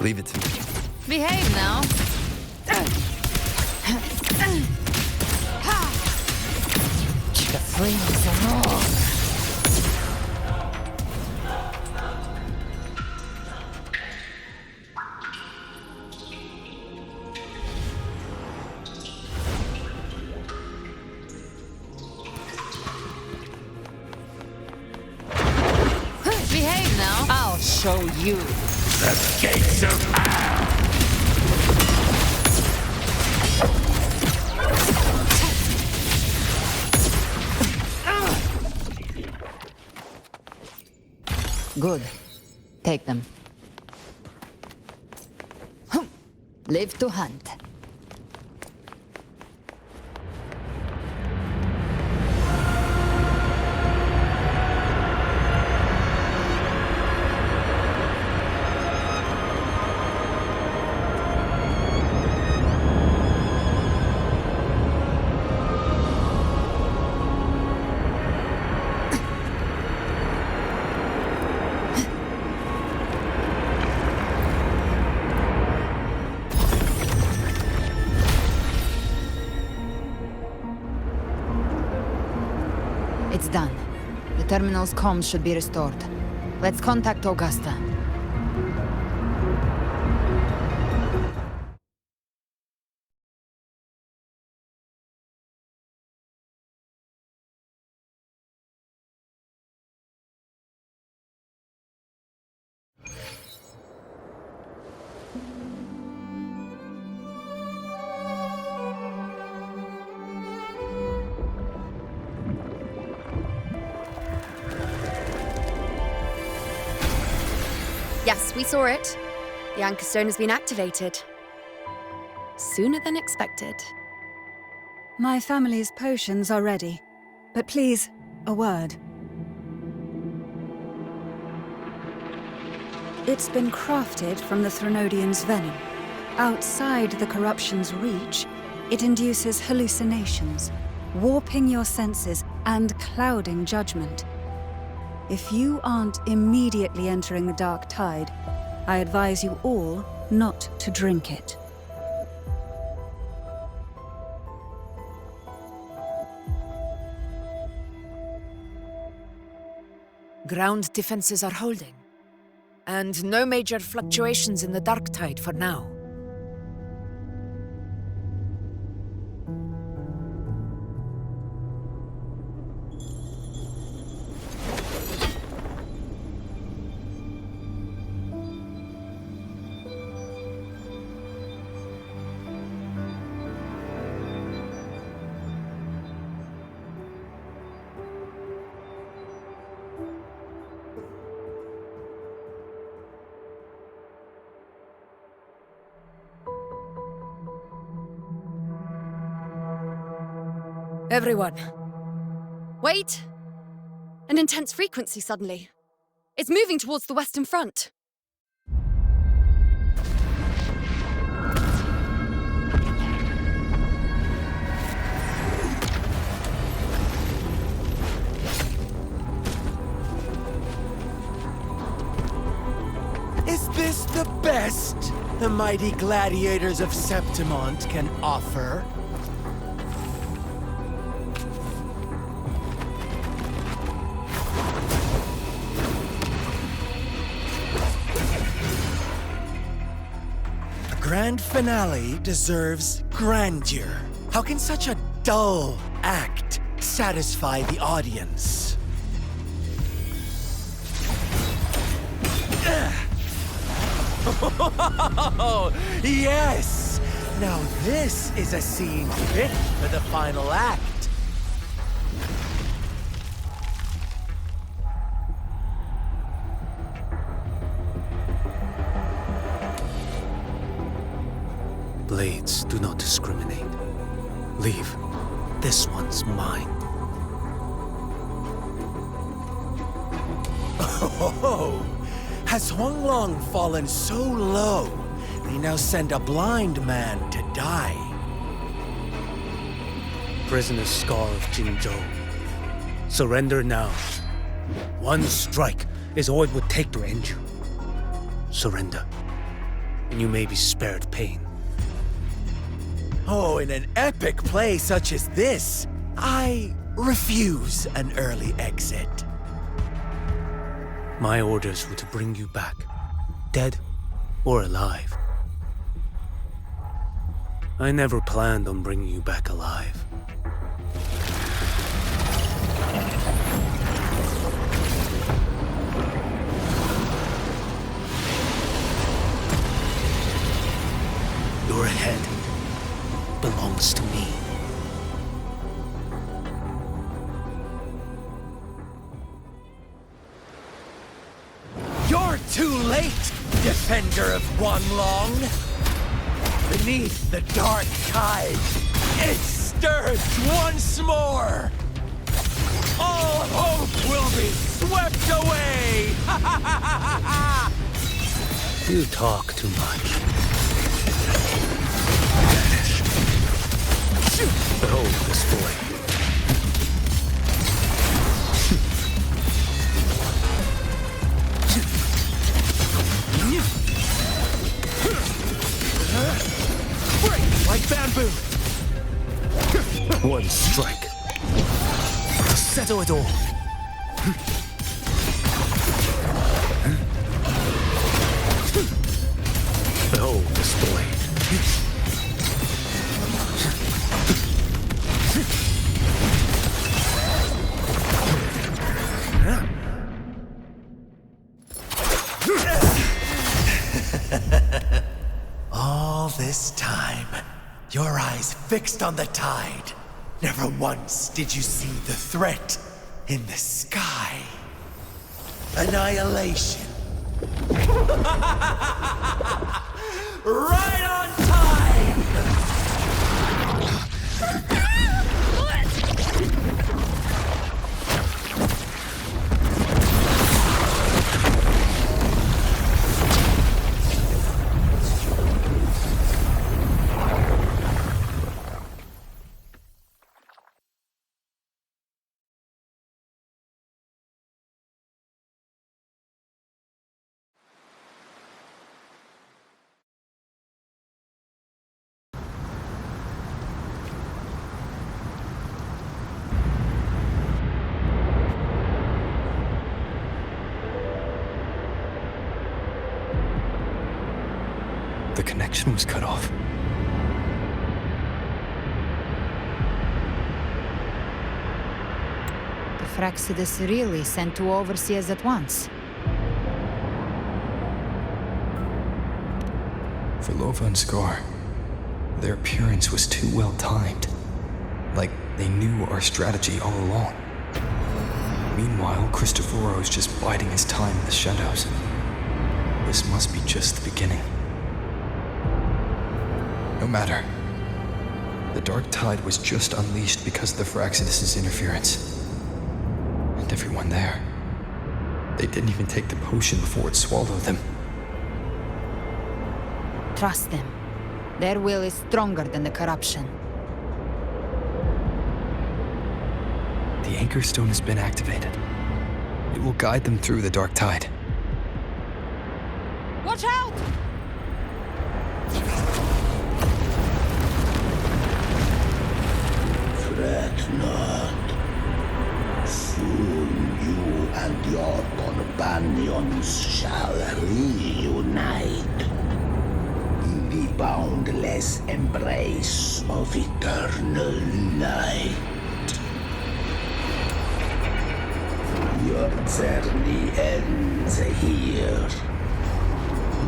Leave it to me. Behave now. The flames are wrong. Behave now. I'll show you. The gates of hell! Good. Take them. Live to hunt. It's done. The terminal's comms should be restored. Let's contact Augusta. Yes, we saw it. The anchor stone has been activated. Sooner than expected. My family's potions are ready. But please, a word. It's been crafted from the Threnodian's venom. Outside the corruption's reach, it induces hallucinations, warping your senses and clouding judgment. If you aren't immediately entering the dark tide, I advise you all not to drink it. Ground defenses are holding, and no major fluctuations in the dark tide for now. Everyone. Wait! An intense frequency suddenly. It's moving towards the Western Front. Is this the best the mighty gladiators of Septimont can offer? A grand finale deserves grandeur. How can such a dull act satisfy the audience? Oh, yes! Now this is a scene fit for the final act. Blades do not discriminate. Leave. This one's mine. Oh, has Huanglong fallen so low, they now send a blind man to die? Prisoner Scar of Jinzhou. Surrender now. One strike is all it would take to end you. Surrender, and you may be spared pain. Oh, in an epic play such as this, I refuse an early exit. My orders were to bring you back, dead or alive. I never planned on bringing you back alive. Your head belongs to me. You're too late, defender of Wanlong. Beneath the dark tide, it stirs once more. All hope will be swept away. You talk too much. Behold this boy. Break like bamboo. One strike to settle it all. Behold this blade. All this time, your eyes fixed on the tide. Never once did you see the threat in the sky. Annihilation. Right on time! The connection was cut off. The Fraxidus really sent two overseers at once. For Lova and Scar, their appearance was too well timed. Like they knew our strategy all along. Meanwhile, Christophero's just biding his time in the shadows. This must be just the beginning. No matter. The dark tide was just unleashed because of the Fraxidus' interference. And everyone there. They didn't even take the potion before it swallowed them. Trust them. Their will is stronger than the corruption. The Anchor Stone has been activated. It will guide them through the dark tide. Watch out! Fret not. Soon you and your companions shall reunite in the boundless embrace of eternal night. Your journey ends here.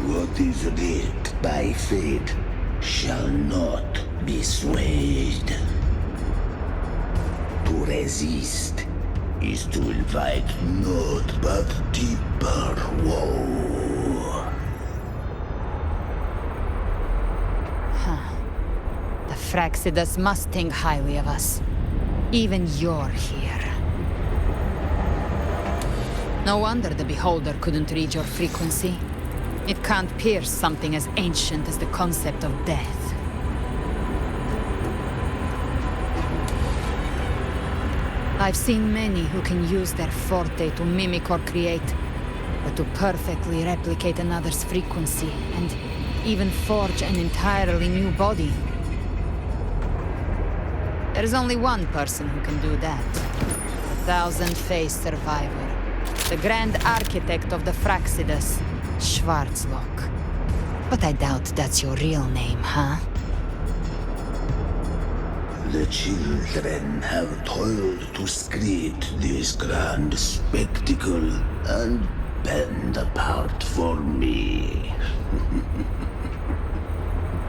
What is writ by fate shall not be swayed. To resist is to invite naught but deeper woe. The Fraxidus must think highly of us. Even you're here. No wonder the Beholder couldn't read your frequency. It can't pierce something as ancient as the concept of death. I've seen many who can use their forte to mimic or create, but to perfectly replicate another's frequency, and even forge an entirely new body. There's only one person who can do that. The thousand-faced survivor. The grand architect of the Fraxidus, Schwarzloch. But I doubt that's your real name, huh? The children have toiled to create this grand spectacle and bend apart for me.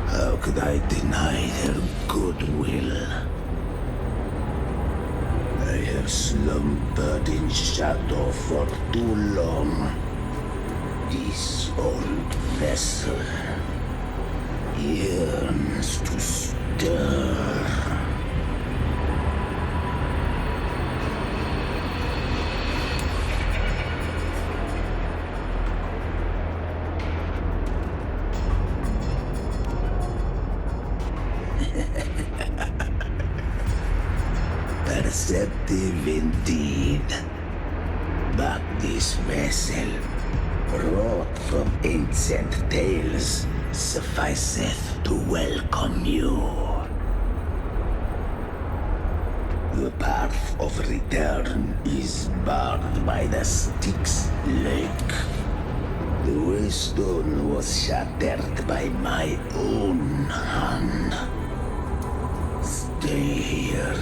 How could I deny their goodwill? I have slumbered in shadow for too long. This old vessel yearns to stir. Perceptive indeed. But this vessel, wrought from ancient tales, sufficeth to welcome you. The path of return is barred by the Styx Lake. The waystone was shattered by my own hand. Stay here,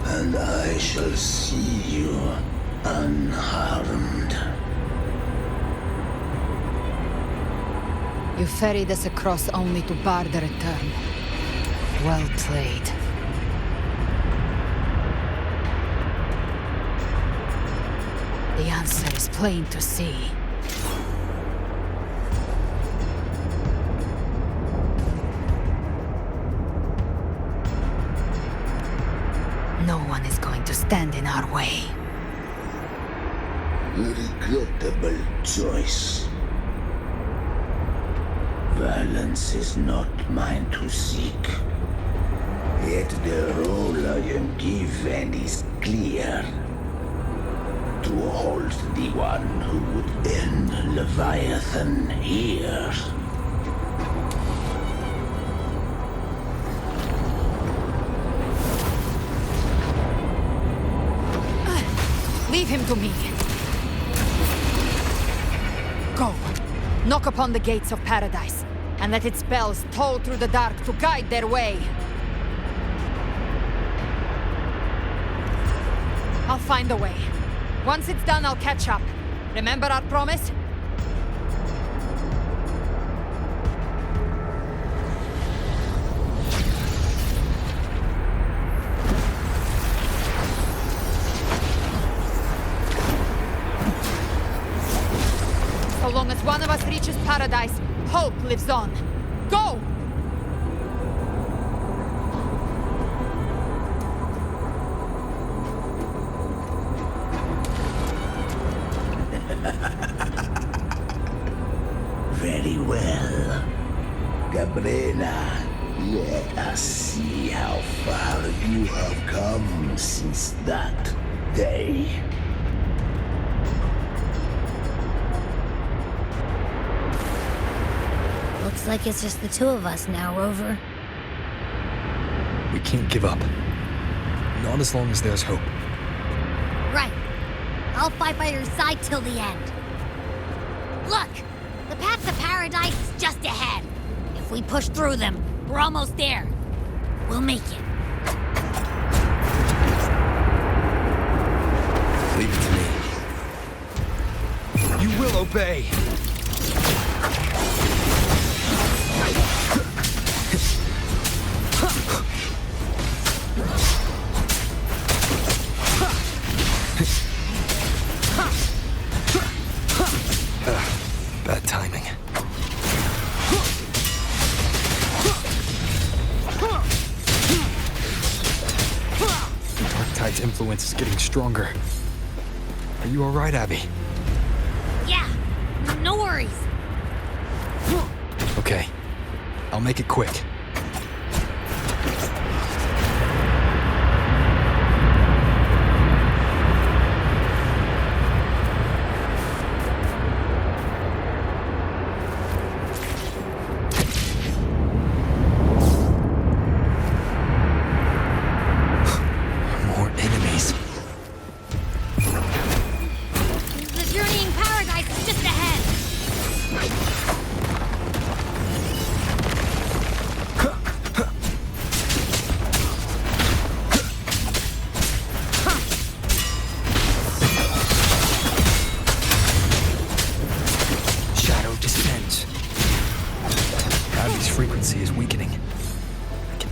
and I shall see you unharmed. You ferried us across only to bar the return. Well played. The answer is plain to see. No one is going to stand in our way. Regrettable choice. Violence is not mine to seek. Yet the role I am given is clear. To hold the one who would end Leviathan here. Leave him to me. Go. Knock upon the gates of paradise, and let its bells toll through the dark to guide their way. I'll find a way. Once it's done, I'll catch up. Remember our promise? So long as one of us reaches paradise, hope lives on. Go! Very well. Gabrina, let us see how far you have come since that day. Looks like it's just the two of us now, Rover. We can't give up. Not as long as there's hope. Right. I'll fight by your side till the end. Look! The path to paradise is just ahead. If we push through them, we're almost there. We'll make it. Leave it to me. You will obey! Bad timing. Darktide's influence is getting stronger. Are you alright, Abby? Yeah, no worries. Okay. I'll make it quick.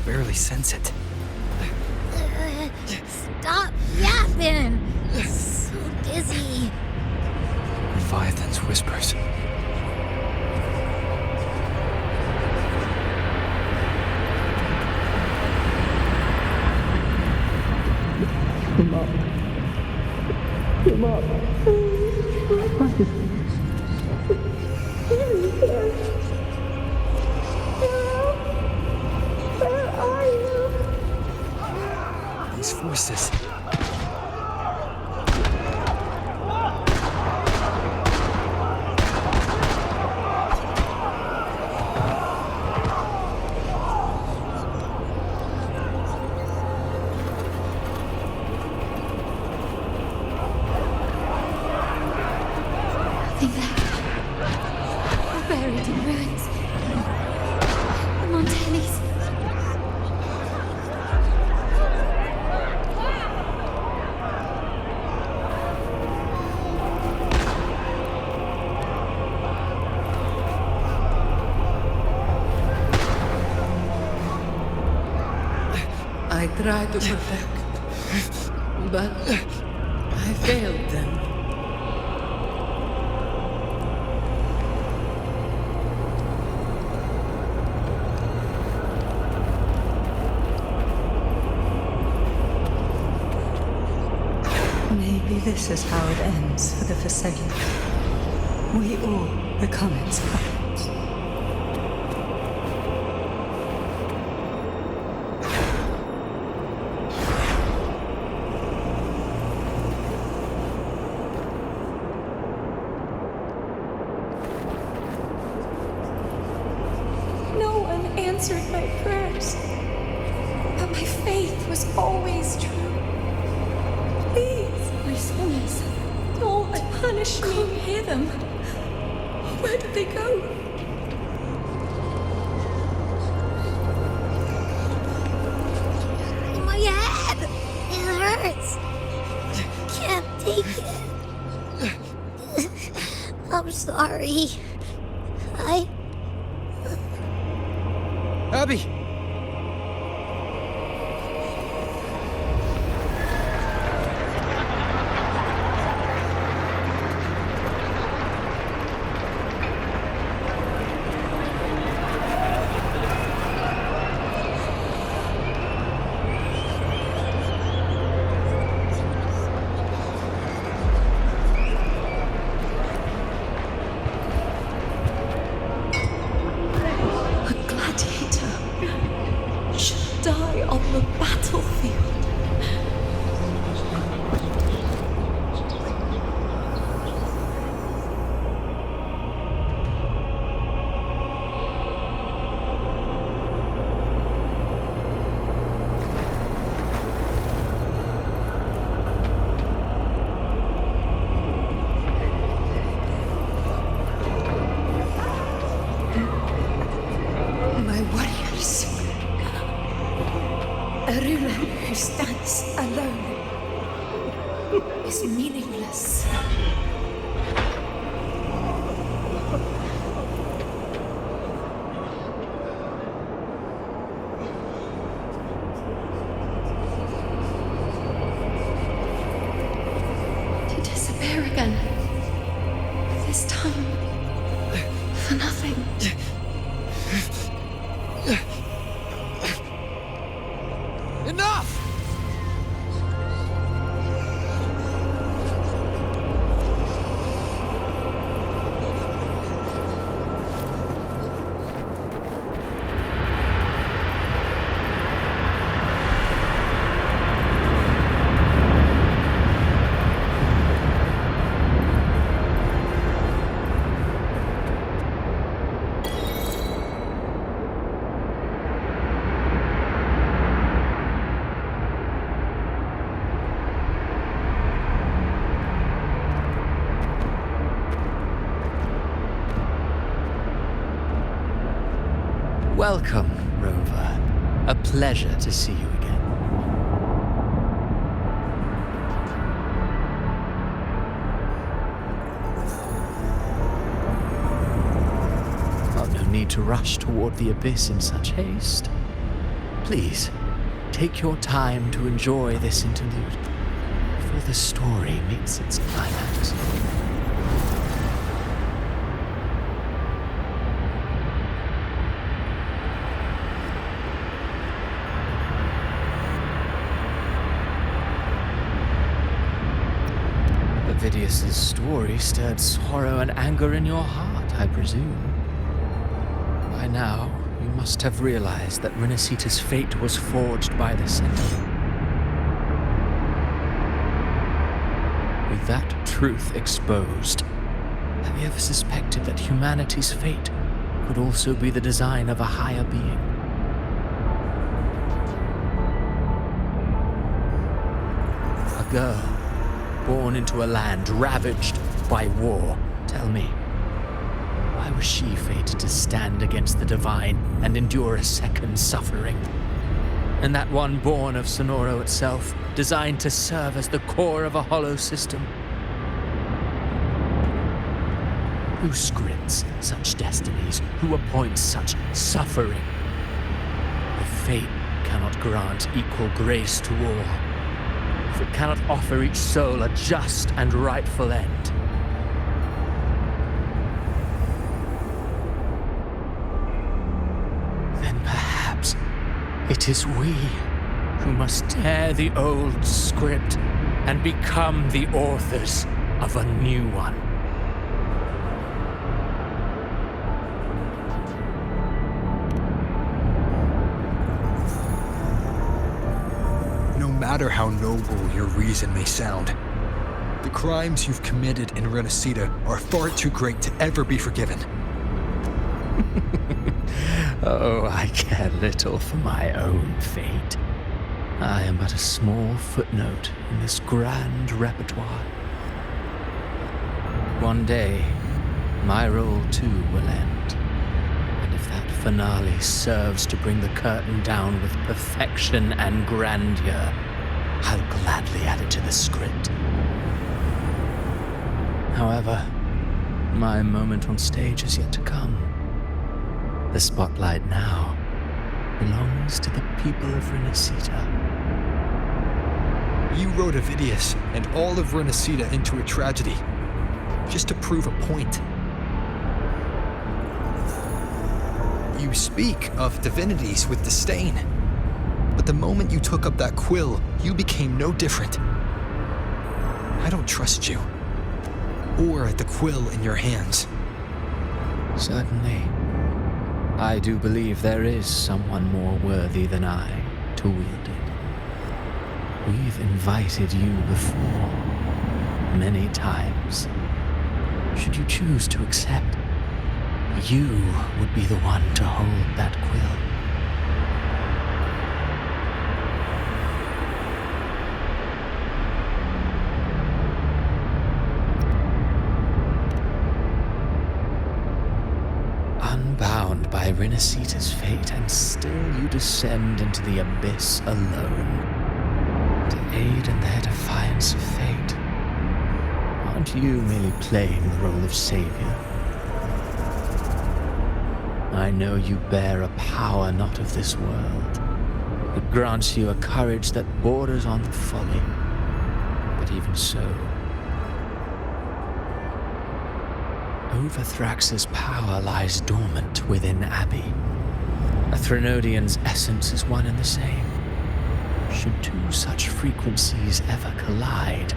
barely sense it. Stop yapping! So dizzy. Leviathan's whispers. These voices. Nothing left. We're buried in ruins. The Montellis. I tried to protect, but I failed them. Maybe this is how it ends for the Forsaken. We all become its puppets. No one answered my prayers, but my faith was always true. Please, my souls, don't punish me. Can't hear them. Where did they go? My head! It hurts! Can't take it. I'm sorry. Abby! On the battlefield. My warriors. A ruler who stands alone is meaningless. To disappear again. This time, for nothing. Enough! Welcome, Rover. A pleasure to see you again. Oh, no need to rush toward the abyss in such haste. Please, take your time to enjoy this interlude before the story meets its climax. Levidius' story stirred sorrow and anger in your heart, I presume. By now, you must have realized that Renacita's fate was forged by the Sentinel. With that truth exposed, have you ever suspected that humanity's fate could also be the design of a higher being? A girl born into a land ravaged by war. Tell me, why was she fated to stand against the divine and endure a second suffering? And that one born of Sonoro itself, designed to serve as the core of a hollow system? Who scripts such destinies? Who appoints such suffering? If fate cannot grant equal grace to all, if it cannot offer each soul a just and rightful end, then perhaps it is we who must tear the old script and become the authors of a new one. No matter how noble your reason may sound, the crimes you've committed in Renacita are far too great to ever be forgiven. Oh, I care little for my own fate. I am but a small footnote in this grand repertoire. One day, my role too will end. And if that finale serves to bring the curtain down with perfection and grandeur, I'll gladly add it to the script. However, my moment on stage is yet to come. The spotlight now belongs to the people of Renacita. You wrote Avidius and all of Renacita into a tragedy, just to prove a point. You speak of divinities with disdain, but the moment you took up that quill, you became no different. I don't trust you, or the quill in your hands. Certainly. I do believe there is someone more worthy than I to wield it. We've invited you before, many times. Should you choose to accept, you would be the one to hold that quill. Unbound by Renacita's fate, and still you descend into the abyss alone, to aid in their defiance of fate. Aren't you merely playing the role of savior? I know you bear a power not of this world. It grants you a courage that borders on folly. But even so, Overthrax's power lies dormant within Abbey. A Threnodian's essence is one and the same. Should two such frequencies ever collide,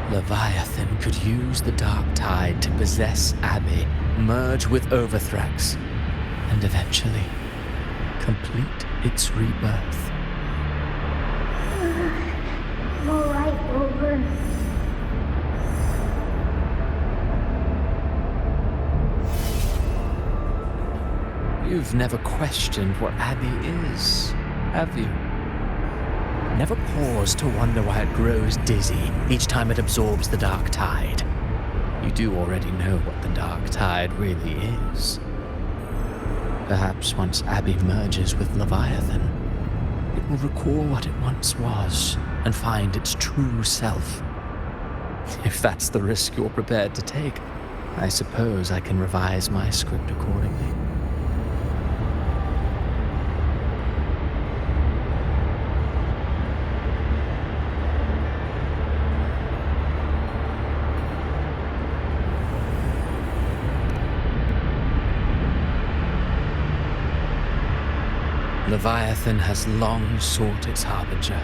Leviathan could use the dark tide to possess Abbey, merge with Overthrax, and eventually complete its rebirth. I'm alright, Rover. You've never questioned what Abbey is, have you? Never paused to wonder why it grows dizzy each time it absorbs the dark tide. You do already know what the dark tide really is. Perhaps once Abbey merges with Leviathan, it will recall what it once was and find its true self. If that's the risk you're prepared to take, I suppose I can revise my script accordingly. Leviathan has long sought its harbinger,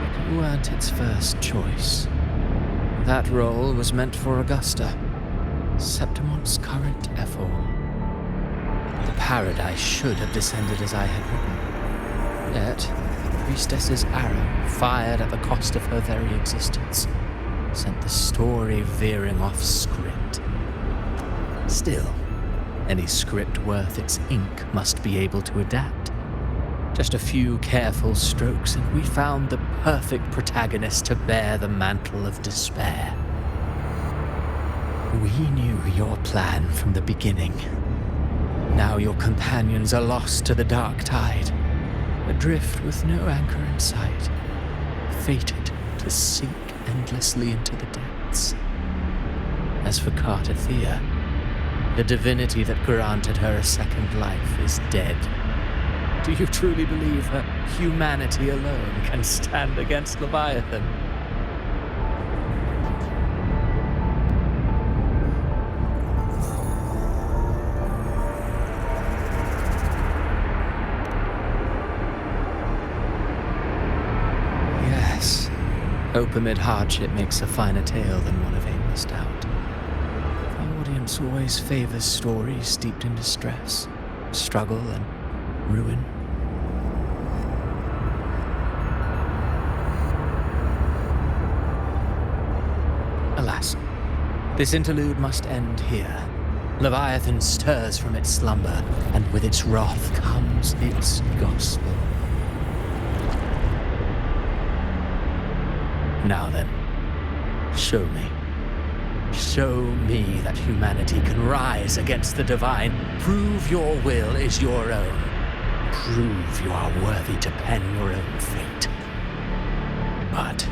but you weren't its first choice. That role was meant for Augusta, Septimon's current Ephor. The paradise should have descended as I had written. Yet, the priestess's arrow, fired at the cost of her very existence, sent the story veering off script. Still, any script worth its ink must be able to adapt. Just a few careful strokes and we found the perfect protagonist to bear the mantle of despair. We knew your plan from the beginning. Now your companions are lost to the dark tide, adrift with no anchor in sight, fated to sink endlessly into the depths. As for Cartathea, the divinity that granted her a second life is dead. Do you truly believe her humanity alone can stand against Leviathan? Yes, hope amid hardship makes a finer tale than one of aimless doubt. The audience always favors stories steeped in distress, struggle, and ruin. Alas, this interlude must end here. Leviathan stirs from its slumber, and with its wrath comes its gospel. Now then, show me. Show me that humanity can rise against the divine. Prove your will is your own. Prove you are worthy to pen your own fate. But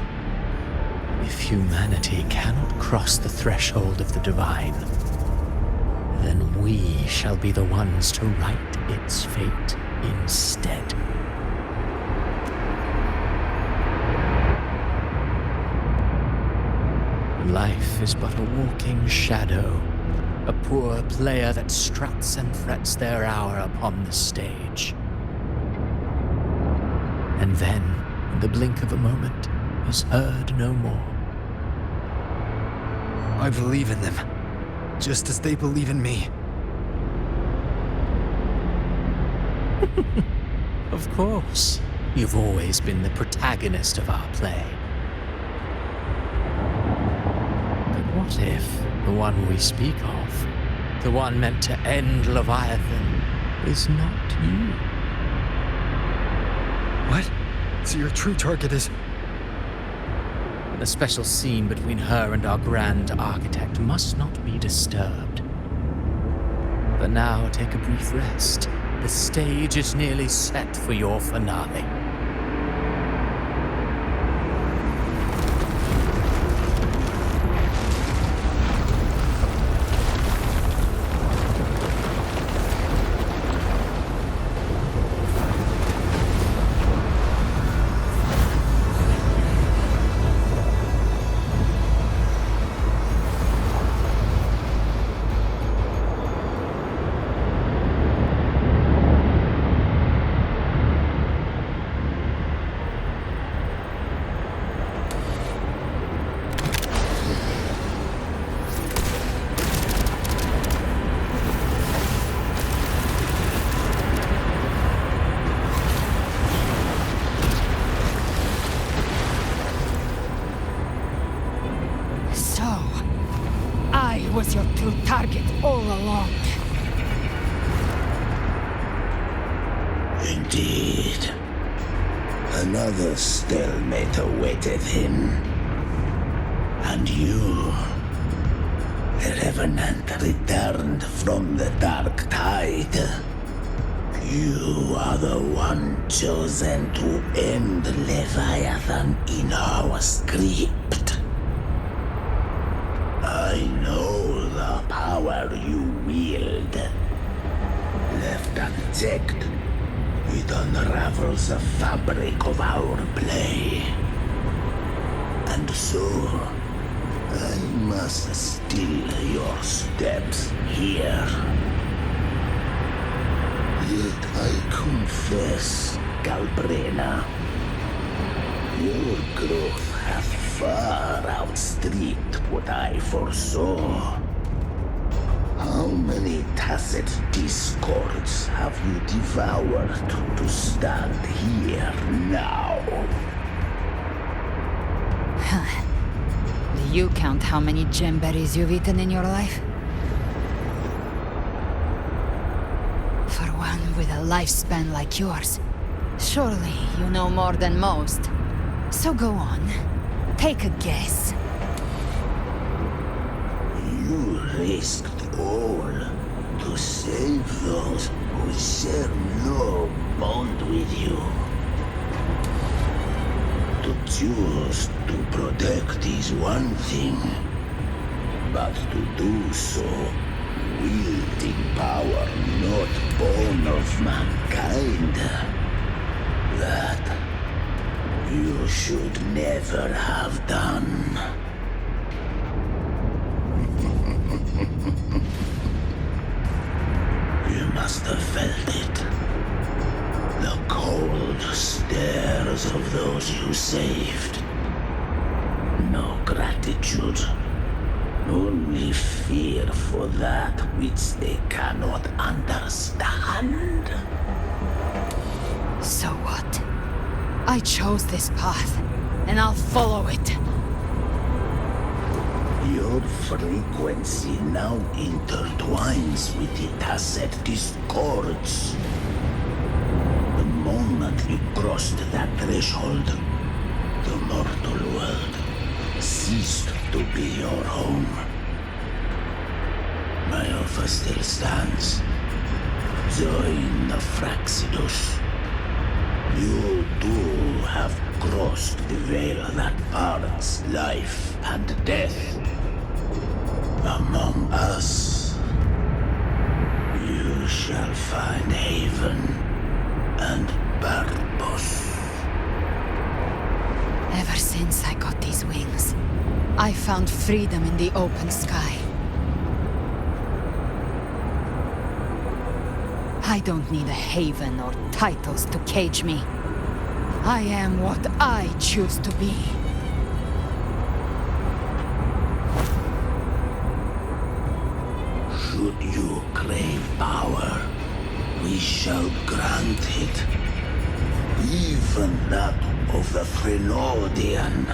if humanity cannot cross the threshold of the divine, then we shall be the ones to write its fate instead. Life is but a walking shadow, a poor player that struts and frets their hour upon the stage. And then, in the blink of a moment, is heard no more. I believe in them, just as they believe in me. Of course, you've always been the protagonist of our play. What if the one we speak of, the one meant to end Leviathan, is not you? What? So your true target is... The special scene between her and our grand architect must not be disturbed. But now take a brief rest. The stage is nearly set for your finale. Was your true target all along. Indeed. Another stalemate awaited him. And you, a revenant returned from the dark tide. You are the one chosen to end Leviathan in our script. I know the power you wield. Left unchecked, it unravels the fabric of our play. And so, I must still your steps here. Yet I confess, Galbrena, your growth hath far outstripped what I foresaw. How many tacit discords have you devoured to stand here now? Do you count how many gemberries you've eaten in your life? For one with a lifespan like yours, surely you know more than most. So go on, take a guess. You risked all to save those who share no bond with you. To choose to protect is one thing, but to do so wielding power not born of mankind, that you should never have done. You must have felt it. The cold stares of those you saved. No gratitude. Only fear for that which they cannot understand. So what? I chose this path, and I'll follow it. Your frequency now intertwines with the tacit discords. The moment you crossed that threshold, the mortal world ceased to be your home. My offer still stands. Join the Fraxidus. You too have crossed the veil that parts life and death. Among us, you shall find haven and purpose. Ever since I got these wings, I found freedom in the open sky. I don't need a haven or titles to cage me. I am what I choose to be. Should you crave power, we shall grant it. Even that of the Threnodian.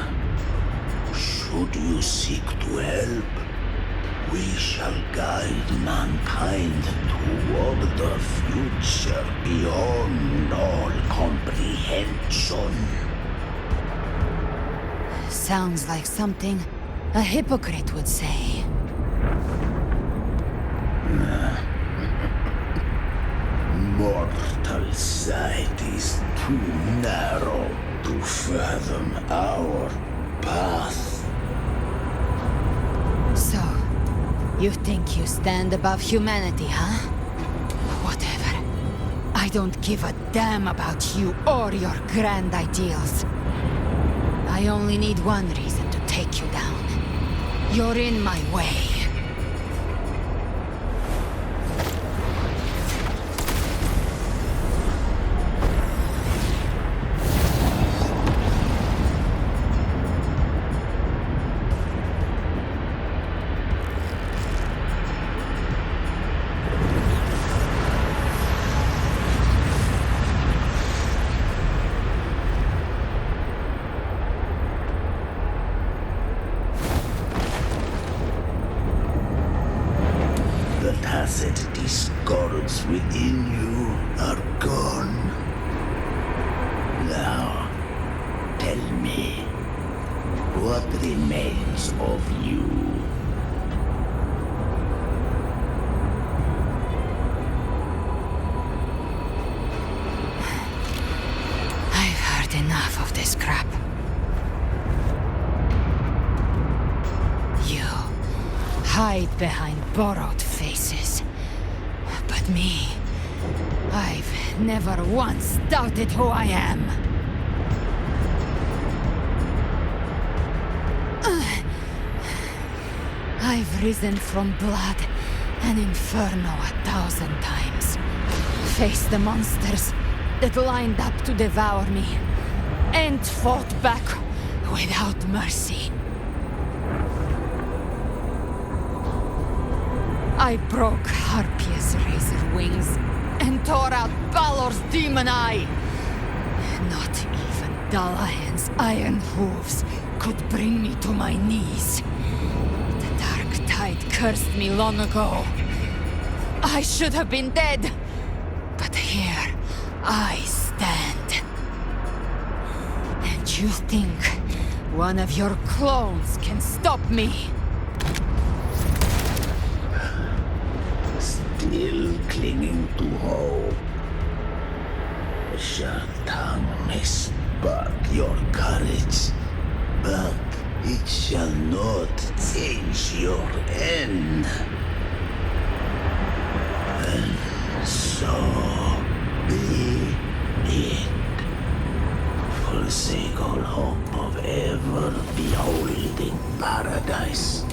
Should you seek to help, we shall guide mankind toward the future beyond all comprehension. Sounds like something a hypocrite would say. Mortal sight is too narrow to fathom our path. So, you think you stand above humanity, huh? Whatever. I don't give a damn about you or your grand ideals. I only need one reason to take you down. You're in my way. Tacit discords within you are gone. Now, tell me, what remains of you? I've heard enough of this crap. You hide behind borrowed faces. But me, I've never once doubted who I am. I've risen from blood and inferno 1,000 times. face the monsters that lined up to devour me, and fought back without mercy. I broke Harpia's razor wings and tore out Balor's demon eye. Not even Dalahan's iron hooves could bring me to my knees. The dark tide cursed me long ago. I should have been dead, but here I stand. And you think one of your clones can stop me? Still clinging to hope. A sharp tongue may spark your courage, but it shall not change your end. And so be it. Forsake all hope of ever beholding paradise.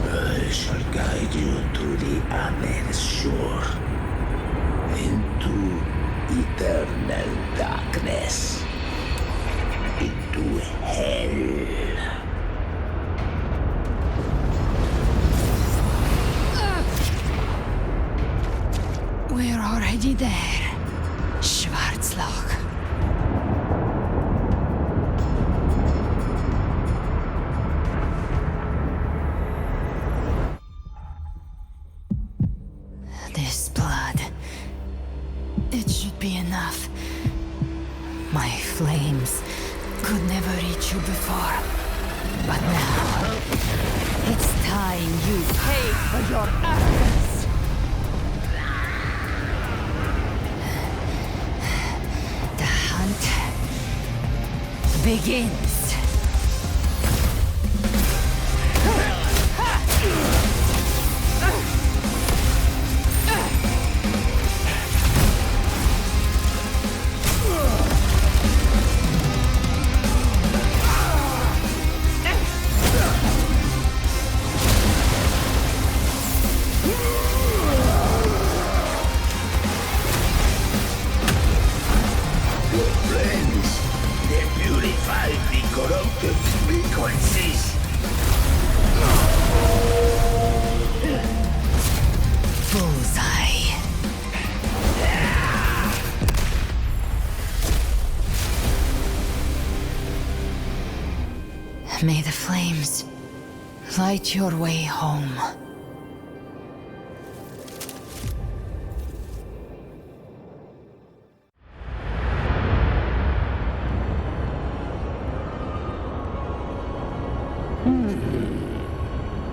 I shall guide you to the other shore, into eternal darkness, into hell. We're already there, Schwarzloch. This blood, it should be enough. My flames could never reach you before, but now it's time you pay for your arrogance. The hunt begins. May the flames light your way home.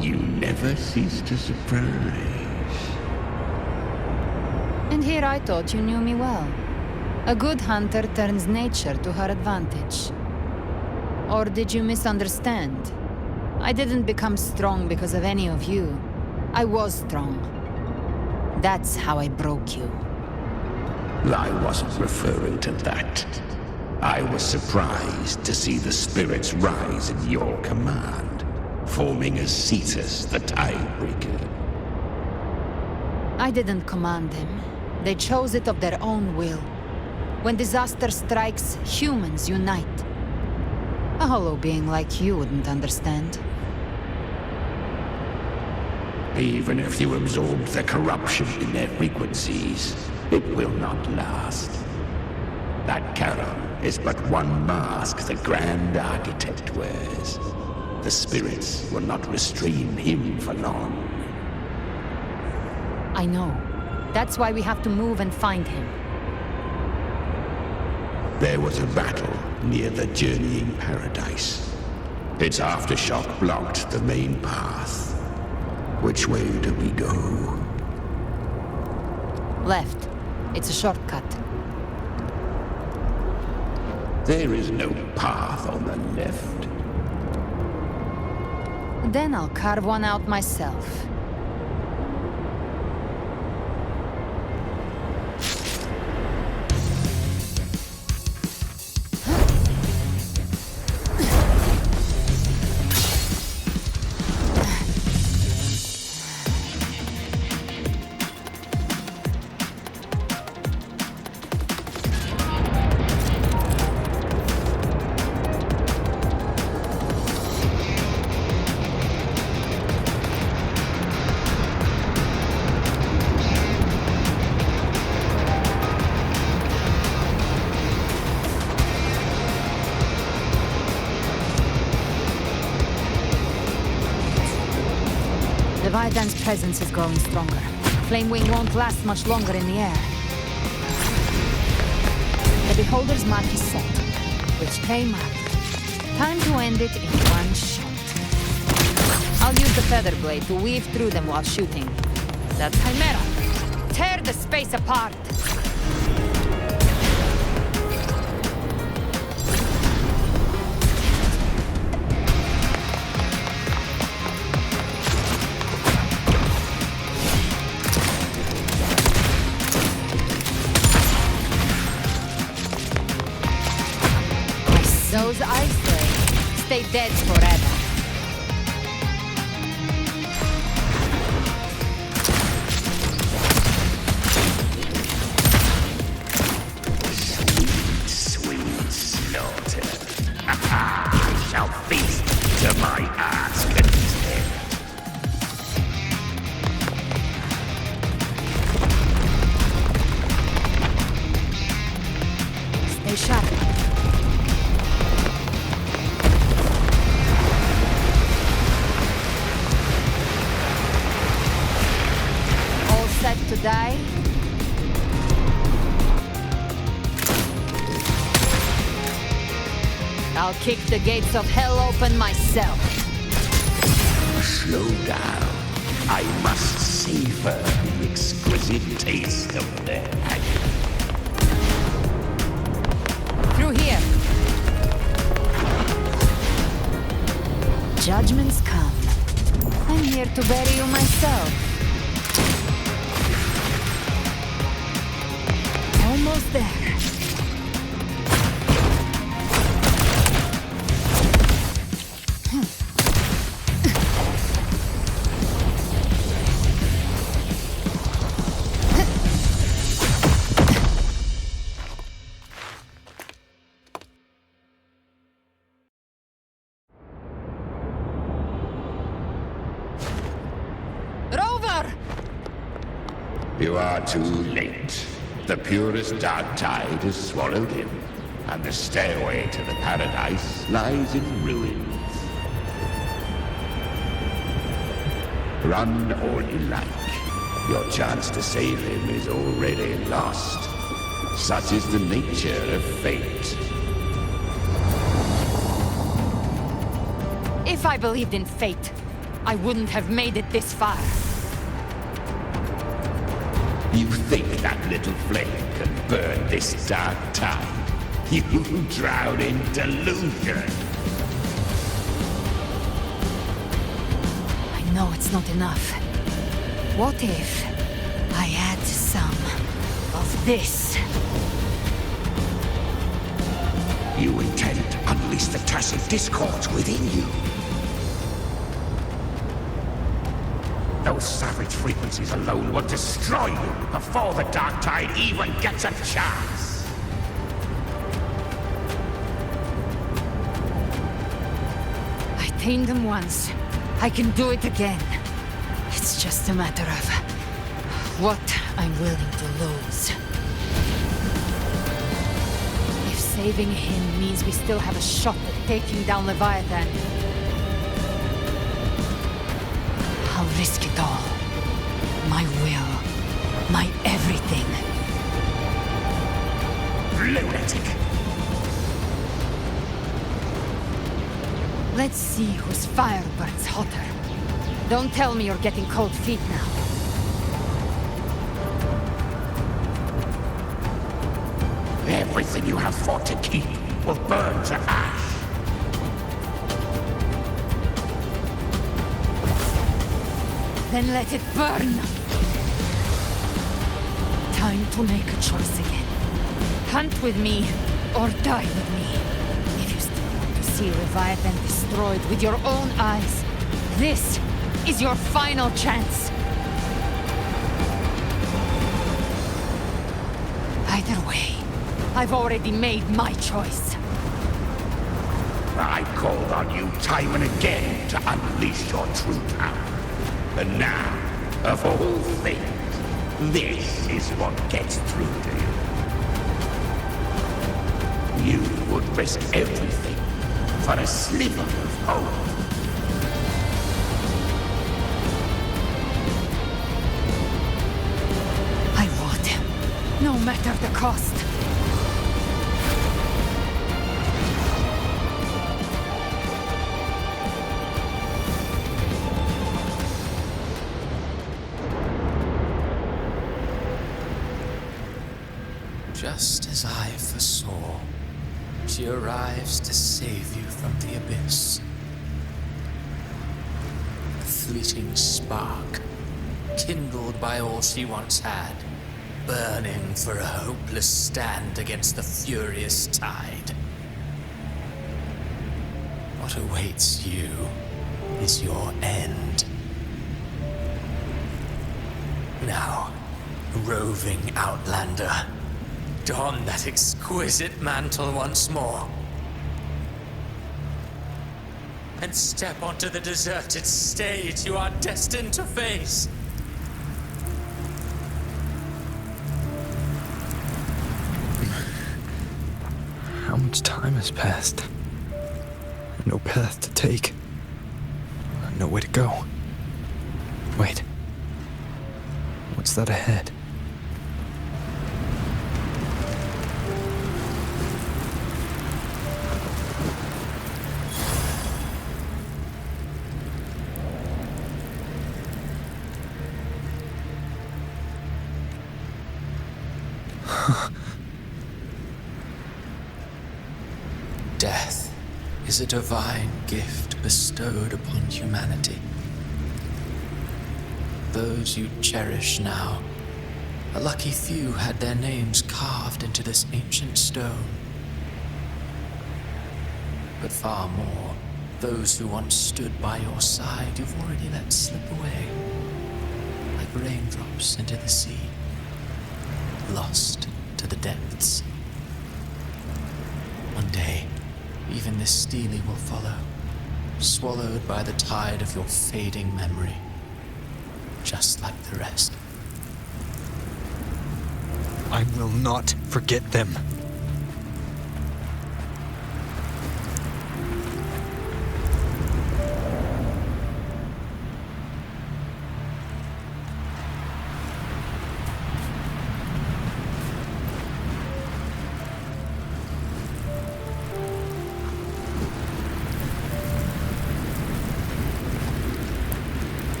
You never cease to surprise. And here I thought you knew me well. A good hunter turns nature to her advantage. Or did you misunderstand? I didn't become strong because of any of you. I was strong. That's how I broke you. I wasn't referring to that. I was surprised to see the spirits rise in your command, forming as Cetus the Tidebreaker. I didn't command them. They chose it of their own will. When disaster strikes, humans unite. A hollow being like you wouldn't understand. Even if you absorb the corruption in their frequencies, it will not last. That Charon is but one mask the Grand Architect wears. The spirits will not restrain him for long. I know. That's why we have to move and find him. There was a battle near the Journeying Paradise. Its aftershock blocked the main path. Which way do we go? Left. It's a shortcut. There is no path on the left. Then I'll carve one out myself. Leviathan's presence is growing stronger. Flamewing won't last much longer in the air. The Beholder's mark is set, which came after. Time to end it in one shot. I'll use the feather blade to weave through them while shooting. That Chimera! Tear the space apart! Those ice blades stay dead forever. Sweet slaughter. I shall feast to my heart's content. Stay sharp. Set to die? I'll kick the gates of hell open myself. Slow down. I must savor the exquisite taste of their agony. Through here. Judgments come. I'm here to bury you myself. Almost there. Rover! You are too late. The purest dark tide has swallowed him, and the stairway to the paradise lies in ruins. Run all you like. Your chance to save him is already lost. Such is the nature of fate. If I believed in fate, I wouldn't have made it this far. You think that little flame can burn this dark tide? You drown in delusion. I know it's not enough. What if I add some of this? You intend to unleash the tacit discords within you. Those savage frequencies alone will destroy you before the dark tide even gets a chance. I tamed them once. I can do it again. It's just a matter of what I'm willing to lose. If saving him means we still have a shot at taking down Leviathan, I'll risk it all. My will. My everything. Lunatic! Let's see whose fire burns hotter. Don't tell me you're getting cold feet now. Everything you have fought to keep will burn to ash. Then let it burn! Time to make a choice again. Hunt with me, or die with me. If you still want to see Leviathan destroyed with your own eyes, this is your final chance. Either way, I've already made my choice. I called on you time and again to unleash your true power. And now, of all things, this is what gets through to you. You would risk everything for a sliver of hope. No matter the cost. Just as I foresaw, she arrives to save you from the abyss. A fleeting spark, kindled by all she once had, burning for a hopeless stand against the furious tide. What awaits you is your end. Now, roving outlander, don that exquisite mantle once more, and step onto the deserted stage you are destined to face. How much time has passed? No path to take. Nowhere to go. Wait. What's that ahead? Death is a divine gift bestowed upon humanity. Those you cherish now, a lucky few had their names carved into this ancient stone. But far more, those who once stood by your side you've already let slip away, like raindrops into the sea, lost to the depths. One day, even this Steely will follow, swallowed by the tide of your fading memory, just like the rest. I will not forget them.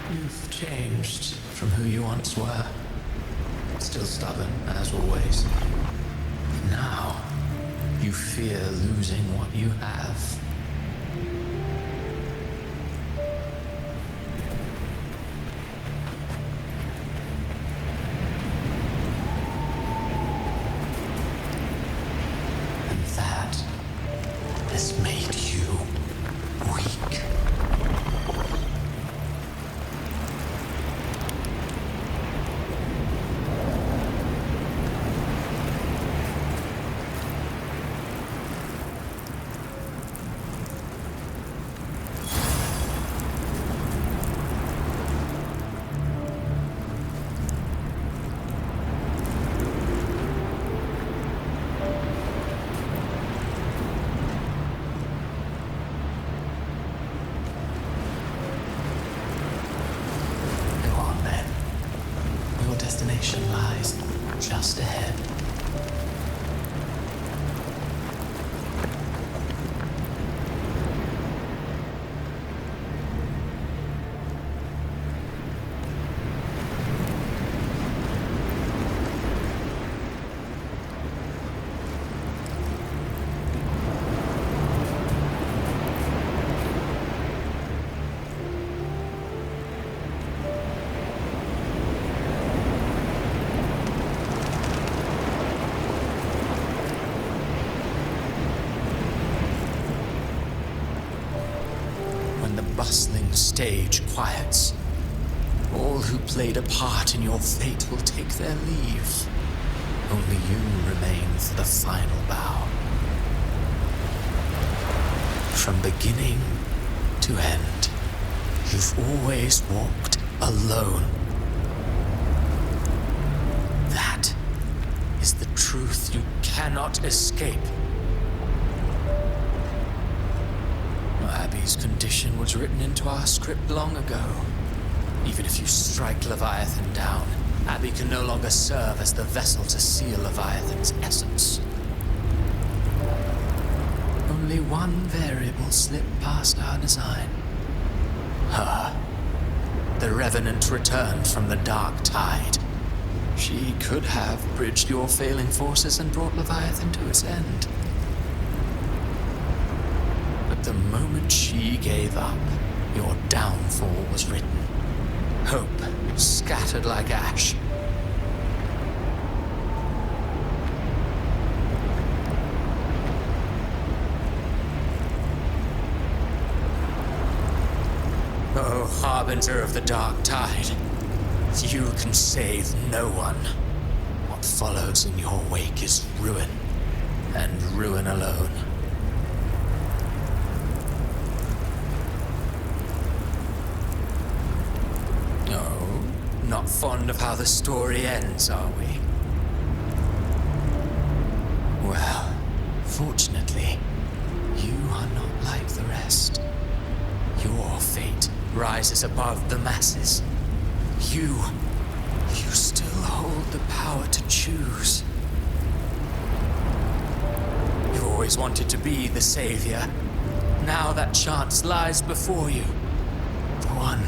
You've changed from who you once were. Still stubborn, as always. Now, you fear losing what you have. And that has made you weak. Destination lies just ahead. Bustling stage quiets. All who played a part in your fate will take their leave. Only you remain for the final bow. From beginning to end, you've always walked alone. That is the truth you cannot escape. Abby Abby's condition was written into our script long ago. Even if you strike Leviathan down, Abby can no longer serve as the vessel to seal Leviathan's essence. Only one variable slipped past our design. Her. The Revenant returned from the dark tide. She could have bridged your failing forces and brought Leviathan to its end. But the moment she gave up, your downfall was written. Hope scattered like ash. Oh, harbinger of the dark tide, you can save no one. What follows in your wake is ruin, and ruin alone. Oh, not fond of how the story ends, are we? Well, fortunately, you are not like the rest. Your fate rises above the masses. You still hold the power to choose. You've always wanted to be the savior. Now that chance lies before you. The one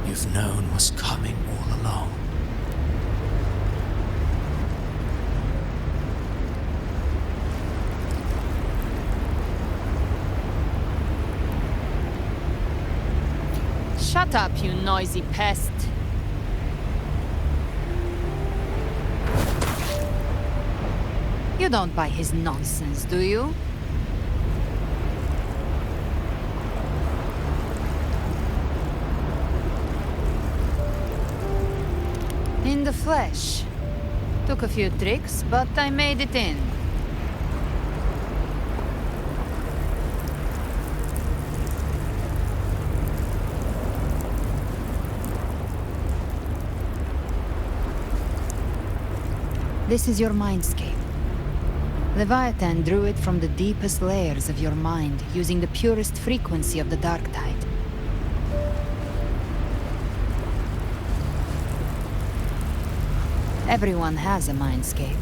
you've known was coming all along. Shut up, you noisy pest. You don't buy his nonsense, do you? In the flesh. Took a few tricks, but I made it in. This is your mindscape. Leviathan drew it from the deepest layers of your mind, using the purest frequency of the dark tide. Everyone has a mindscape.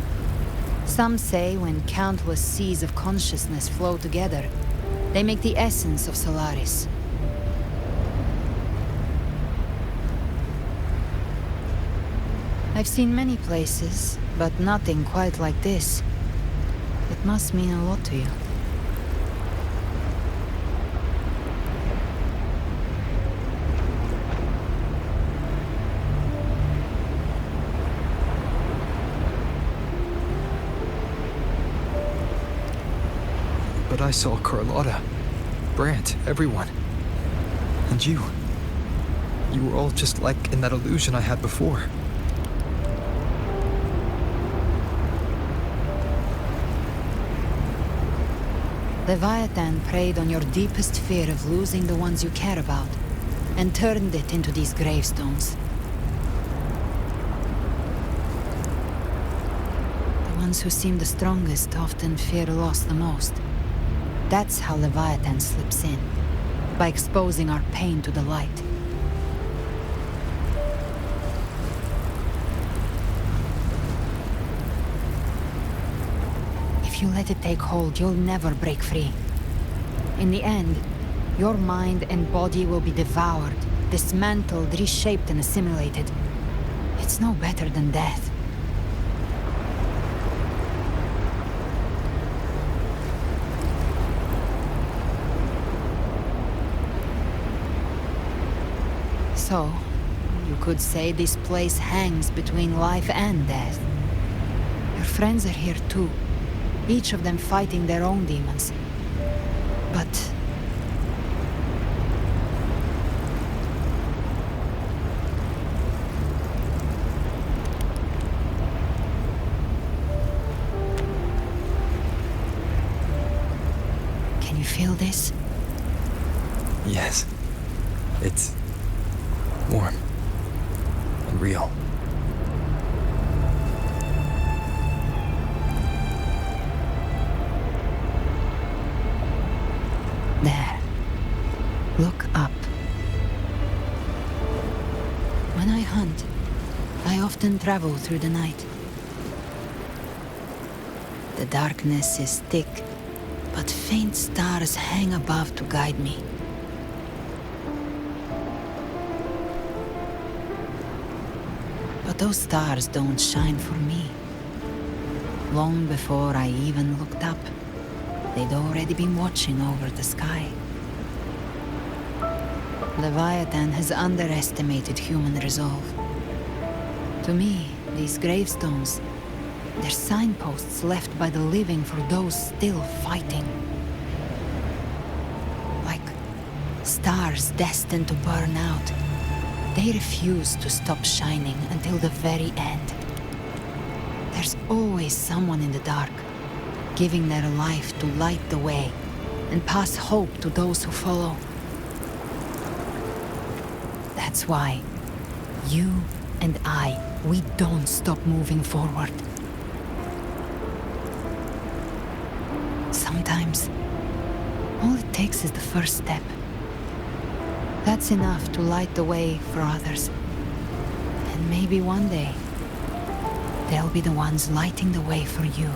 Some say when countless seas of consciousness flow together, they make the essence of Solaris. I've seen many places, but nothing quite like this. It must mean a lot to you. But I saw Carlotta, Brant, everyone. And you. You were all just like in that illusion I had before. Leviathan preyed on your deepest fear of losing the ones you care about, and turned it into these gravestones. The ones who seem the strongest often fear loss the most. That's how Leviathan slips in, by exposing our pain to the light. If you let it take hold, you'll never break free. In the end, your mind and body will be devoured, dismantled, reshaped, and assimilated. It's no better than death. So, you could say this place hangs between life and death. Your friends are here too. Each of them fighting their own demons. But... can you feel this? Yes. It's warm and real. There. Look up. When I hunt, I often travel through the night. The darkness is thick, but faint stars hang above to guide me. But those stars don't shine for me. Long before I even looked up, they'd already been watching over the sky. Leviathan has underestimated human resolve. To me, these gravestones, they're signposts left by the living for those still fighting. Like stars destined to burn out, they refuse to stop shining until the very end. There's always someone in the dark, giving their life to light the way and pass hope to those who follow. That's why you and we don't stop moving forward. Sometimes, all it takes is the first step. That's enough to light the way for others. And maybe one day, they'll be the ones lighting the way for you.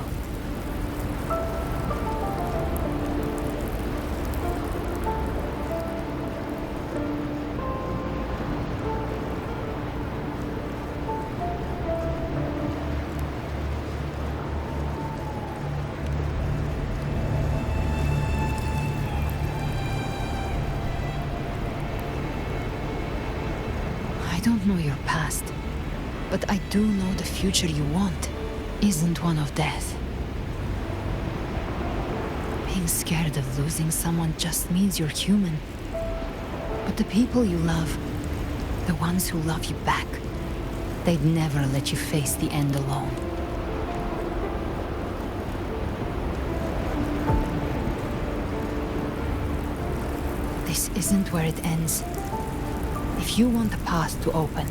I don't know your past, but I do know the future you want isn't one of death. Being scared of losing someone just means you're human. But the people you love, the ones who love you back, they'd never let you face the end alone. This isn't where it ends. If you want the path to open,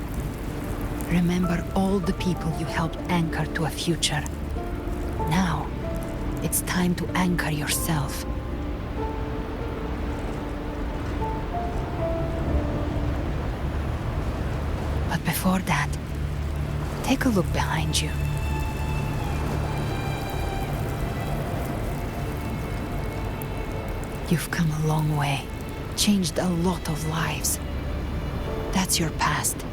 remember all the people you helped anchor to a future. Now, it's time to anchor yourself. But before that, take a look behind you. You've come a long way, changed a lot of lives. That's your past,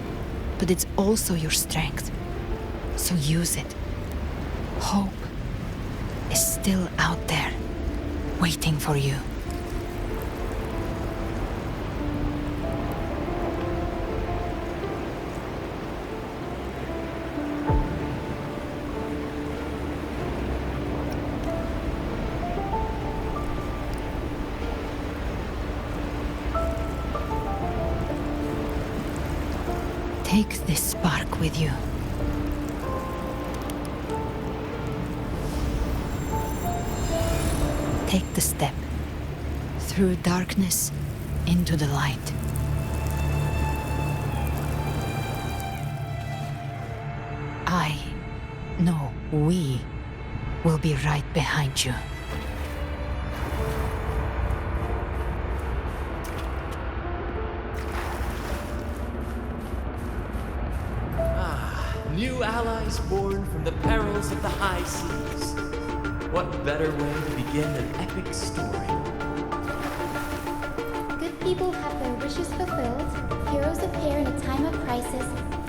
but it's also your strength. So use it. Hope is still out there, waiting for you. Take this spark with you. Take the step through darkness into the light. No, we will be right behind you. New allies born from the perils of the high seas. What better way to begin an epic story? Good people have their wishes fulfilled, heroes appear in a time of crisis,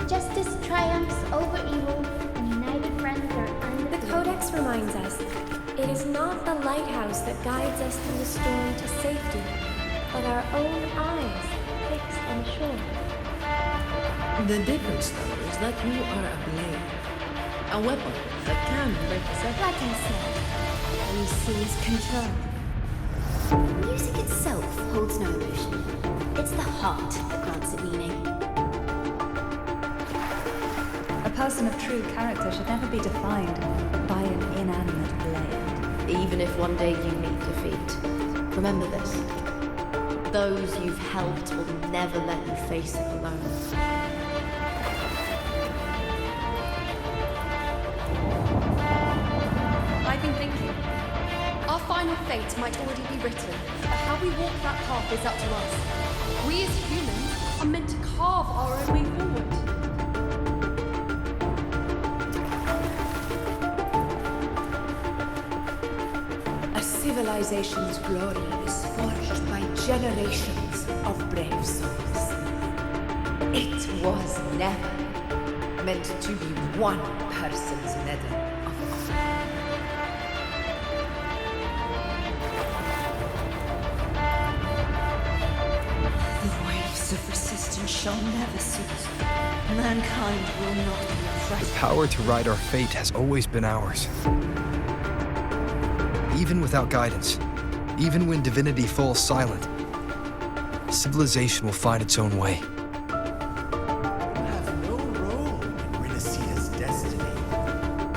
justice triumphs over evil, and united friends are undefeated. The Codex reminds us, it is not the lighthouse that guides us through the storm to safety, but our own eyes fixed on shore. The difference, though, is that you are a blade. A weapon that can break the circle. Like I said, We seize control. music itself holds no emotion. It's the heart that grants it meaning. A person of true character should never be defined by an inanimate blade. Even if one day you meet defeat, remember this. Those you've helped will never let you face it alone. I've been thinking. Our final fate might already be written, but how we walk that path is up to us. We as humans are meant to carve our own way forward. A civilization's glory is forged by generations of brave souls. It was never meant to be one person's medal of honor. The waves of resistance shall never cease. Mankind will not be oppressed. The power to ride our fate has always been ours. Even without guidance, even when divinity falls silent, civilization will find its own way.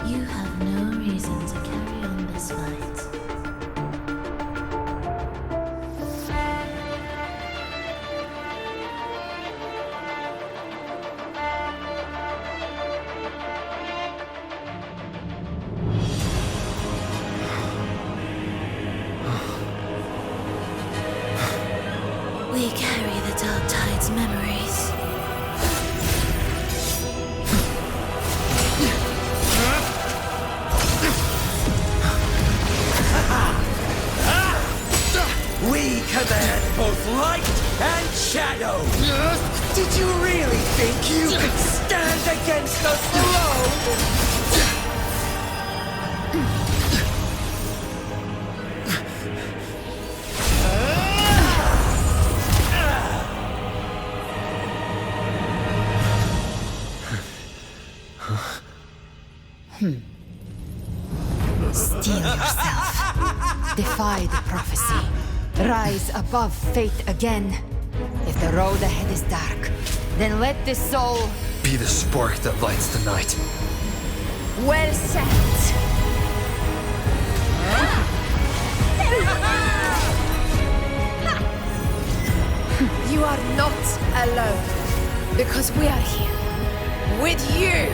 You have no reason to carry on this fight. We carry the Dark Tide's memories. We command both light and shadow! Did you really think you could stand against us alone? Steel yourself. Defy the prophecy. Rise above fate again. If the road ahead is dark, then let this soul Be the spark that lights the night. well set. You are not alone, because we are here with you.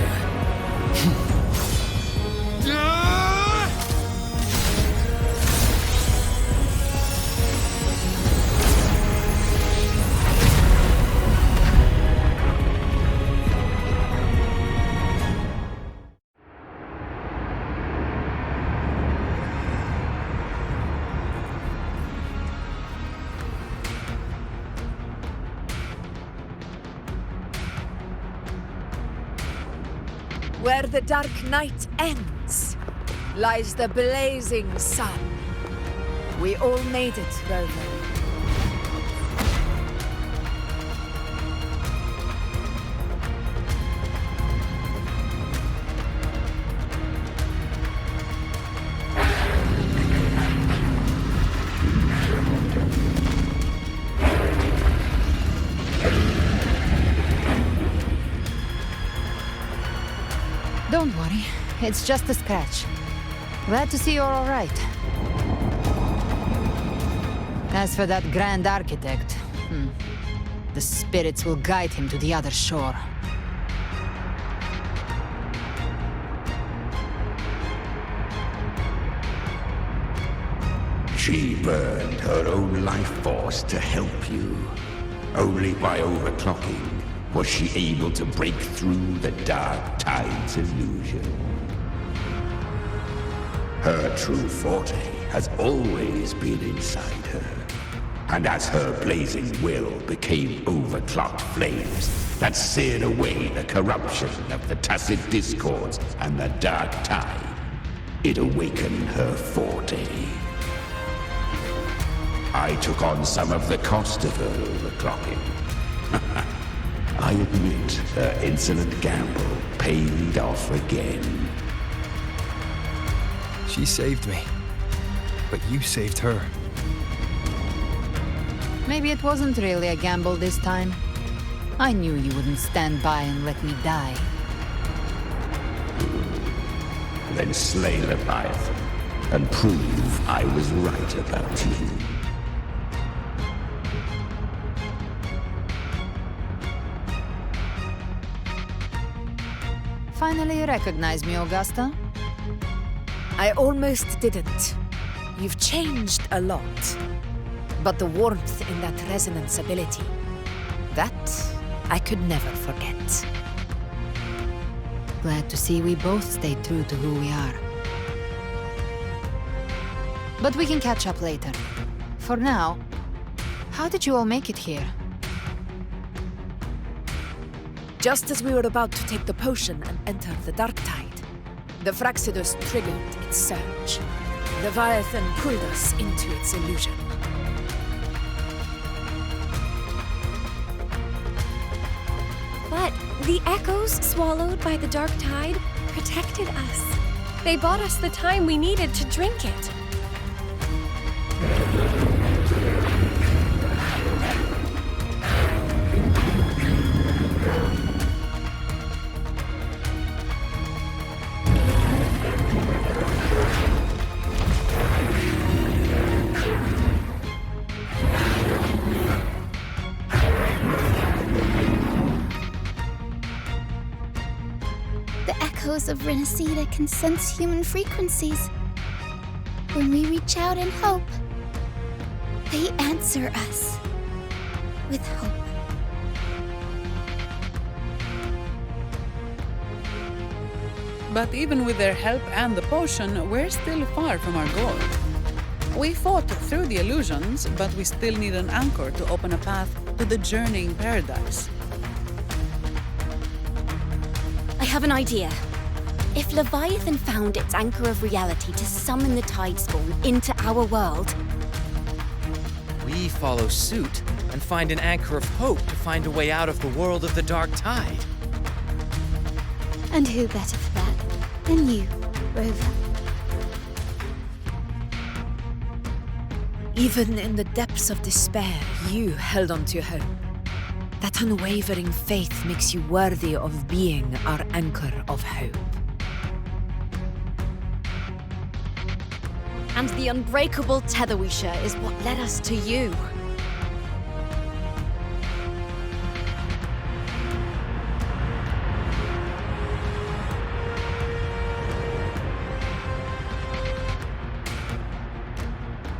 Where the dark night ends, lies the blazing sun. We all made it, Rover. Don't worry, it's just a scratch. Glad to see you're all right. As for that Grand Architect, the spirits will guide him to the other shore. She burned her own life force to help you. Only by overclocking was she able to break through the Dark Tide's illusion. Her true forte has always been inside her. And as her blazing will became overclocked flames that seared away the corruption of the tacit discords and the Dark Tide, it awakened her forte. I took on some of the cost of her overclocking. I admit her insolent gamble paid off again. She saved me, but you saved her. Maybe it wasn't really a gamble this time. I knew you wouldn't stand by and let me die. Then slay Leviathan and prove I was right about you. Finally recognize me, Augusta? I almost didn't. You've changed a lot. But the warmth in that resonance ability, that I could never forget. Glad to see we both stayed true to who we are. But we can catch up later. For now, how did you all make it here? Just as we were about to take the potion and enter the dark tide, the Fraxidus triggered its surge. Leviathan pulled us into its illusion. But the echoes swallowed by the dark tide protected us. They bought us the time we needed to drink it. Of Renacida can sense human frequencies. When we reach out in hope, they answer us with hope. But even with their help and the potion, we're still far from our goal. We fought through the illusions, but we still need an anchor to open a path to the journeying paradise. I have an idea. If Leviathan found its anchor of reality to summon the tide spawn into our world, we follow suit and find an anchor of hope to find a way out of the world of the dark tide. And who better for that than you, Rover? Even in the depths of despair, you held on to hope. That unwavering faith makes you worthy of being our anchor of hope. And the unbreakable tether we share is what led us to you.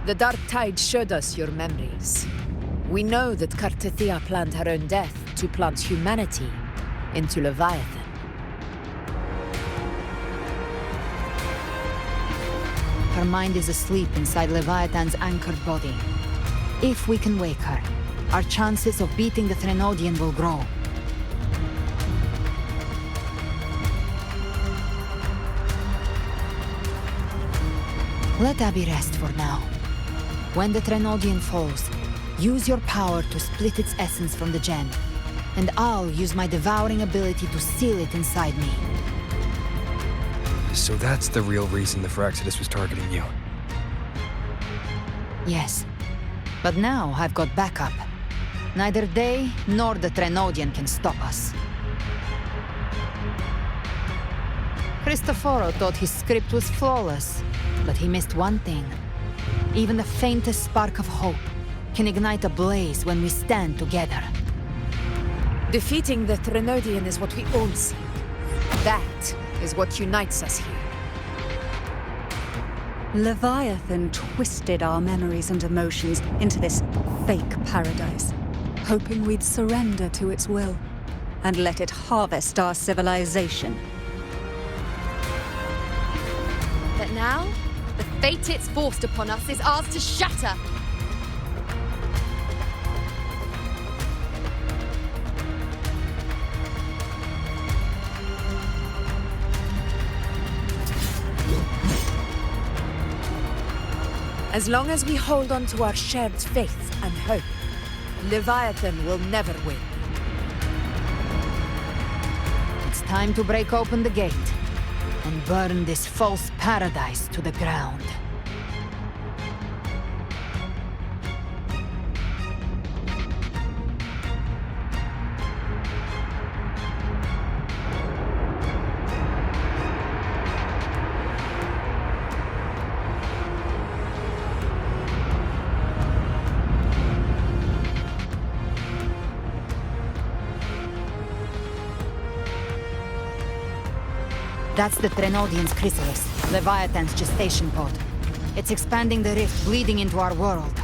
The dark tide showed us your memories. We know that Kartithia planned her own death to plant humanity into Leviathan. Her mind is asleep inside Leviathan's anchored body. If we can wake her, our chances of beating the Threnodian will grow. Let Abby rest for now. When the Threnodian falls, use your power to split its essence from the gem, and I'll use my devouring ability to seal it inside me. So that's the real reason the Fraxidus was targeting you. Yes, but now I've got backup. Neither they nor the Threnodian can stop us. Cristoforo thought his script was flawless, but he missed one thing. Even the faintest spark of hope can ignite a blaze when we stand together. Defeating the Threnodian is what we all seek. That is what unites us here. Leviathan twisted our memories and emotions into this fake paradise, hoping we'd surrender to its will and let it harvest our civilization. But now, the fate it's forced upon us is ours to shatter. As long as we hold on to our shared faith and hope, Leviathan will never win. It's time to break open the gate and burn this false paradise to the ground. That's the Threnodian's chrysalis, Leviathan's gestation pod. It's expanding the rift, bleeding into our world.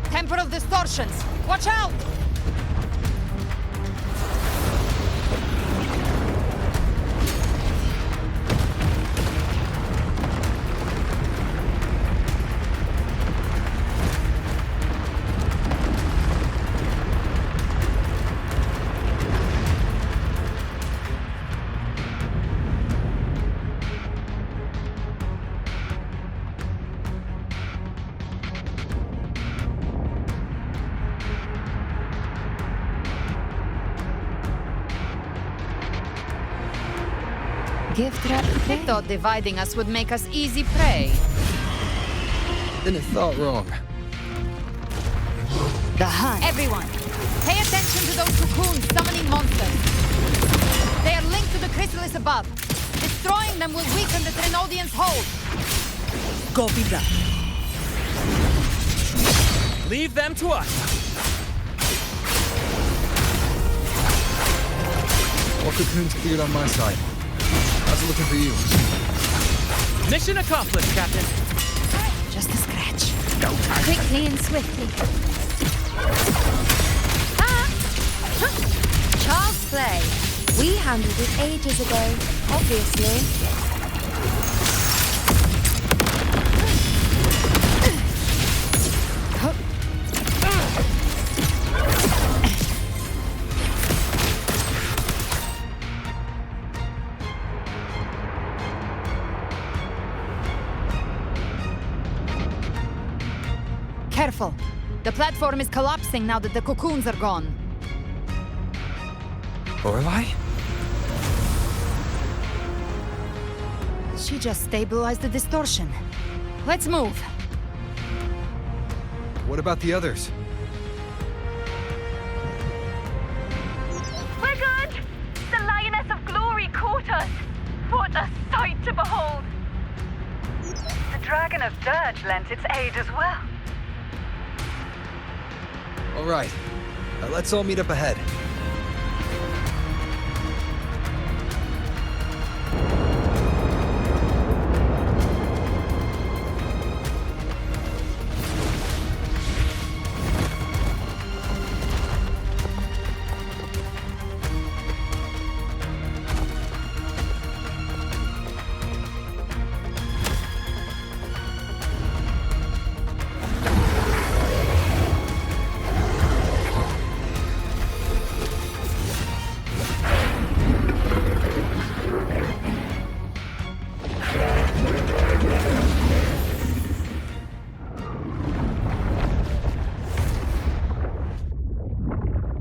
Temporal distortions! Watch out! Gift wrap. I thought dividing us would make us easy prey. Then it thought wrong. The hunt. Everyone, pay attention to those cocoons summoning monsters. They are linked to the chrysalis above. Destroying them will weaken the Trinodians' hold. Copy that. Leave them to us. All cocoons cleared on my side. How's it looking for you? Mission accomplished, Captain. Just a scratch. No time. Quickly and swiftly. Child's play. We handled it ages ago, obviously. Careful. The platform is collapsing now that the cocoons are gone. Lorelei? She just stabilized the distortion. Let's move. What about the others? We're good! The Lioness of Glory caught us! What a sight to behold! The Dragon of Dirge lent its aid as well. All right. Let's all meet up ahead.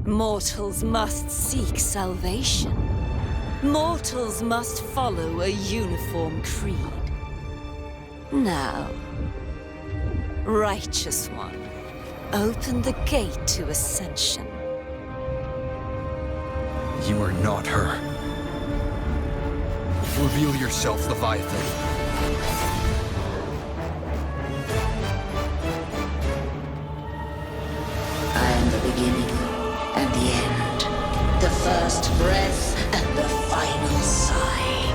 Mortals must seek salvation. Mortals must follow a uniform creed. Now, Righteous One, open the gate to ascension. You are not her. Reveal yourself, Leviathan. I am the beginning and the end, the first breath and the final sigh.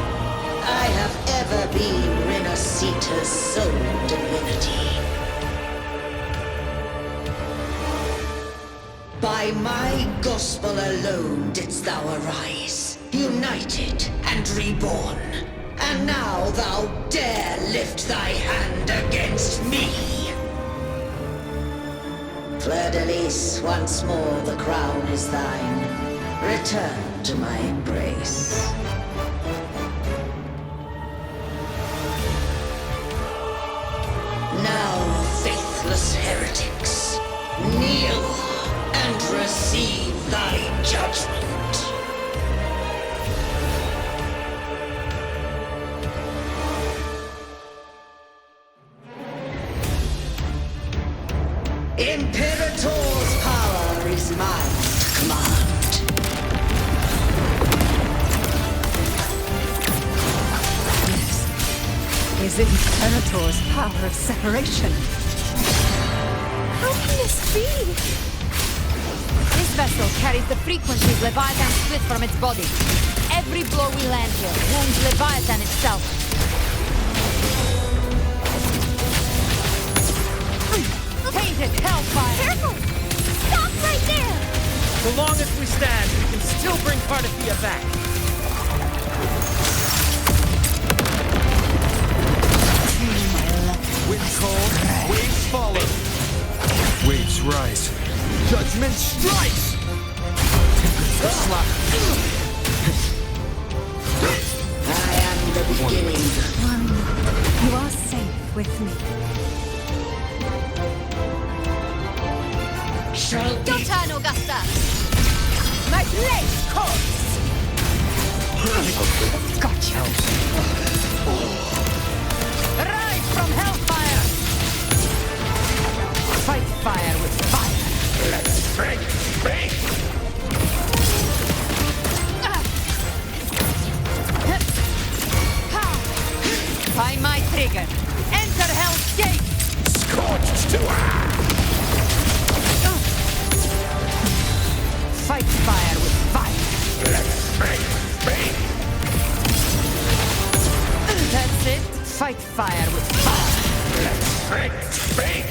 I have ever been Renacita's sole divinity. By my gospel alone didst thou arise, united and reborn. And now thou dare lift thy hand against me. Fleur-de-Lis, once more the crown is thine. Return to my embrace. Now, faithless heretics, kneel and receive thy judgment. Imperator's power is mine to command. Is Imperator's power of separation? How can this be? This vessel carries the frequencies Leviathan split from its body. Every blow we land here wounds Leviathan itself. Ignited hellfire! Careful! Stop right there! So long as we stand, we can still bring Cardathia back. Wind cold, waves follow. Waves rise. Judgment strikes! I am the beginning. You are safe with me. Your turn, Augusta! My blade course! Gotcha! Rise from hellfire! Fight fire with fire! Let's break. Find my trigger! Enter Hell's Gate! Scorched to Fight fire with fire! Let's break. That's it. Fight fire with fire. Let's break.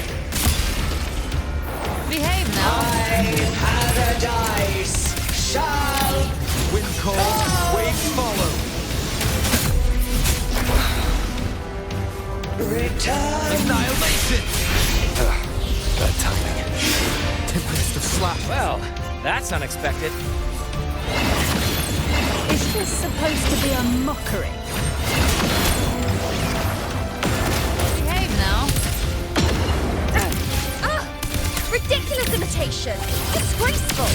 Behave now. My paradise shall... Wind cold, waves follow. Return. Annihilation! Bad timing. Tempest of Slap. Well, that's unexpected. Is this supposed to be a mockery? Behave now. Ridiculous imitation! Disgraceful!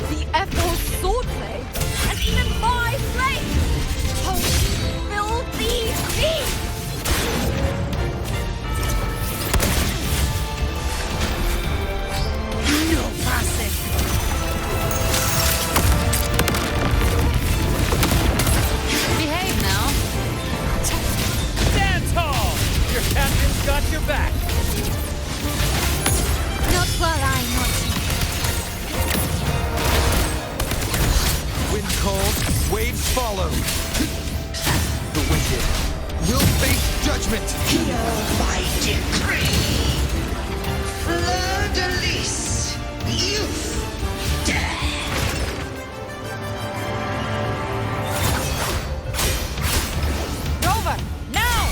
The F-Horse swordplay and even my blade! Oh, filthy thief! No passing. Behave now. Stand tall! Your captain's got your back. Not while I'm not. Wind cold, waves follow. The wicked will face judgment. Hear my decree. Fleur de lis. Youth. Death. Rover, now!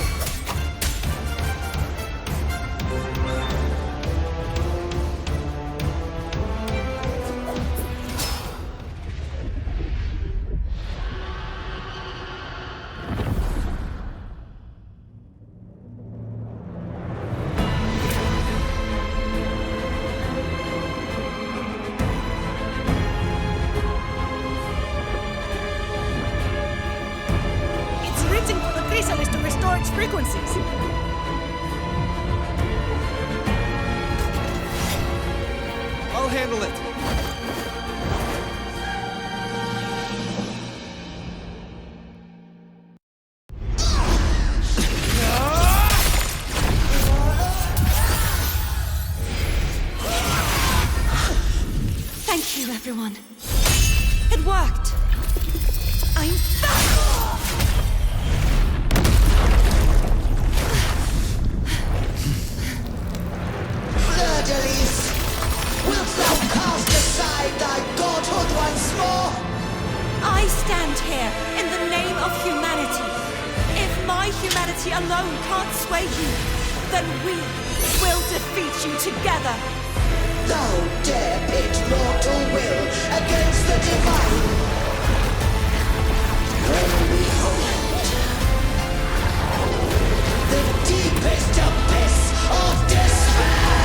It's written for the chrysalis to restore its frequencies. I'll handle it. Thank you, everyone. It worked. I'm back! Fleur de lis. Wilt thou cast aside thy godhood once more? I stand here in the name of humanity. If my humanity alone can't sway you, then we will defeat you together. Thou dare pit mortal will against the divine. When we hold the deepest abyss of despair.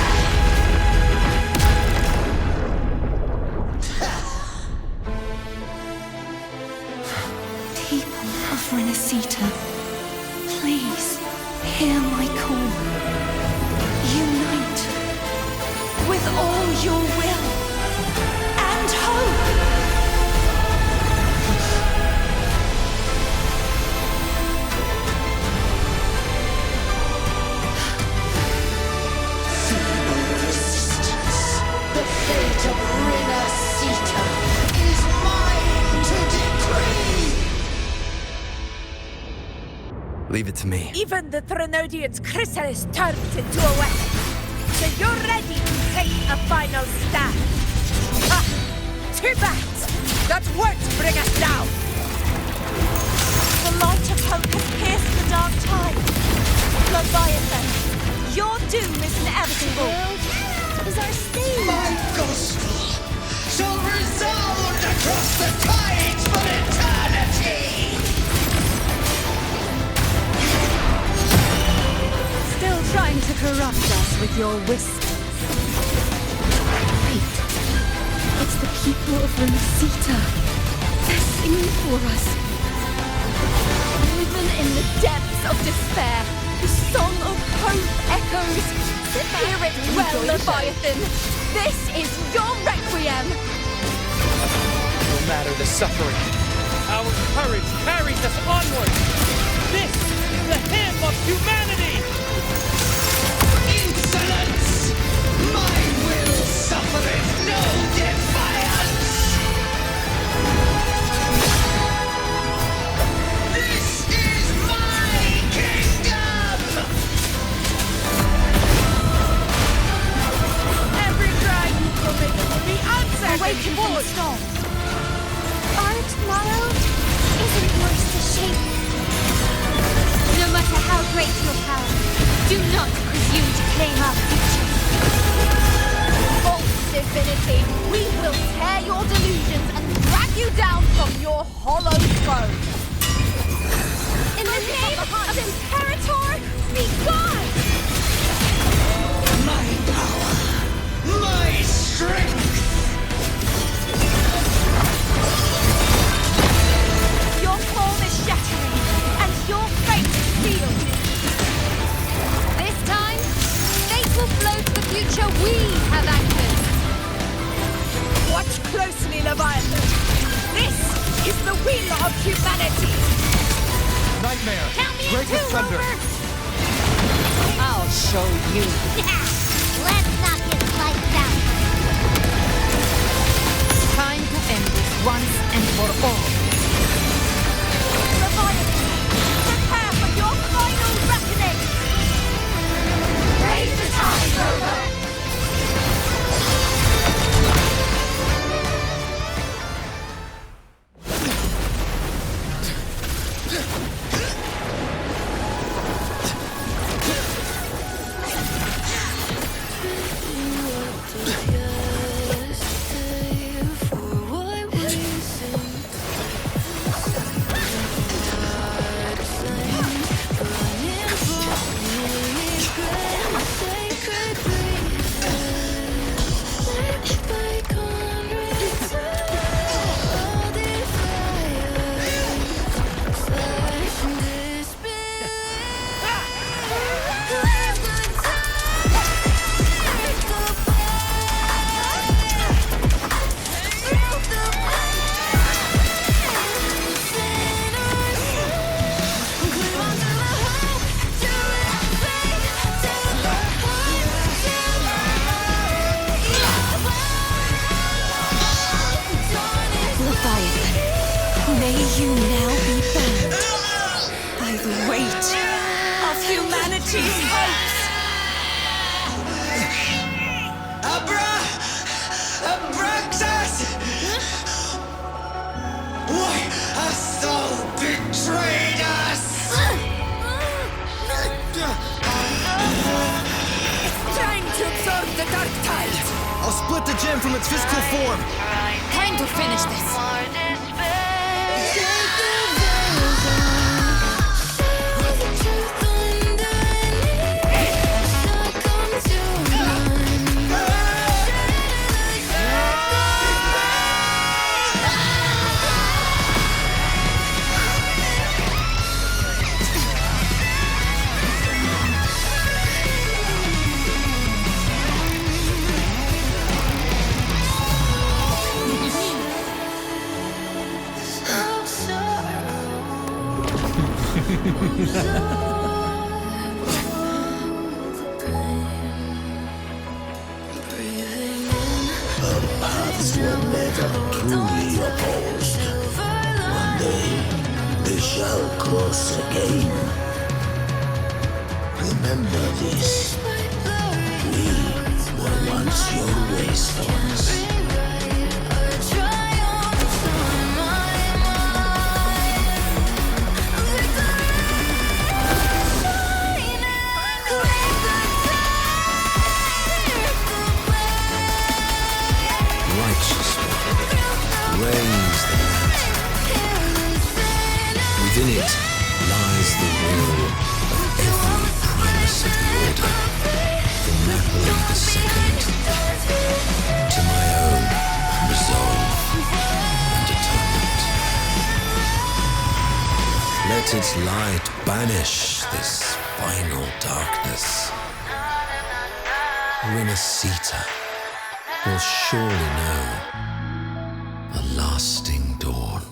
People of Renacita, please hear my call. Unite with all your will and hope. Feeble resistance. The fate of Renacita is mine to decree. Leave it to me. Even the Threnodian's chrysalis turned into a weapon. So you're ready to take a final stand. Ha! Too bad! That won't bring us down! The light of hope has pierced the dark tide. Leviathan, your doom is inevitable. Is our stage. My gospel shall resound across the tides for eternity! Still trying to corrupt us with your whispers. Wait. It's the people of Rosita. They're singing for us. Even in the depths of despair, the song of hope echoes. Hear it well, Leviathan. This is your requiem. No matter the suffering, our courage carries us onward. This is the hymn of humanity. Insolence! My will suffereth no defiance! This is my kingdom! Every cry you commit will be answered. Awaken from the storm. Our tomorrow isn't worse to shape. No matter how great your power, do not presume to claim our future. False divinity, we will tear your delusions and drag you down from your hollow throne. In the name of Imperator, be gone! My power! My strength! Your form is shattering, and your fate is sealed. This time, fate will flow to the future we have anchored. Watch closely, Leviathan. This is the will of humanity. Nightmare. Count me Break in with two, thunder. Rover. I'll show you. Let's knock his lights out. Time to end this once and for all. Leviathan, prepare for your final reckoning. Raise the tide, Rover. May you now be bound by the weight of humanity's hopes. Abraxas! Why hast thou betrayed us? It's trying to absorb the dark tide. I'll split the gem from its physical form. Time to finish this. Our paths were never truly opposed. One day, they shall cross again. Remember this. We were once your wastelands. Righteous one, reigns the land. Within it lies the will of every primus of the Order, from Napoli II to my own resolve and atonement. Let its light banish this final darkness. Renacita will surely know a lasting dawn.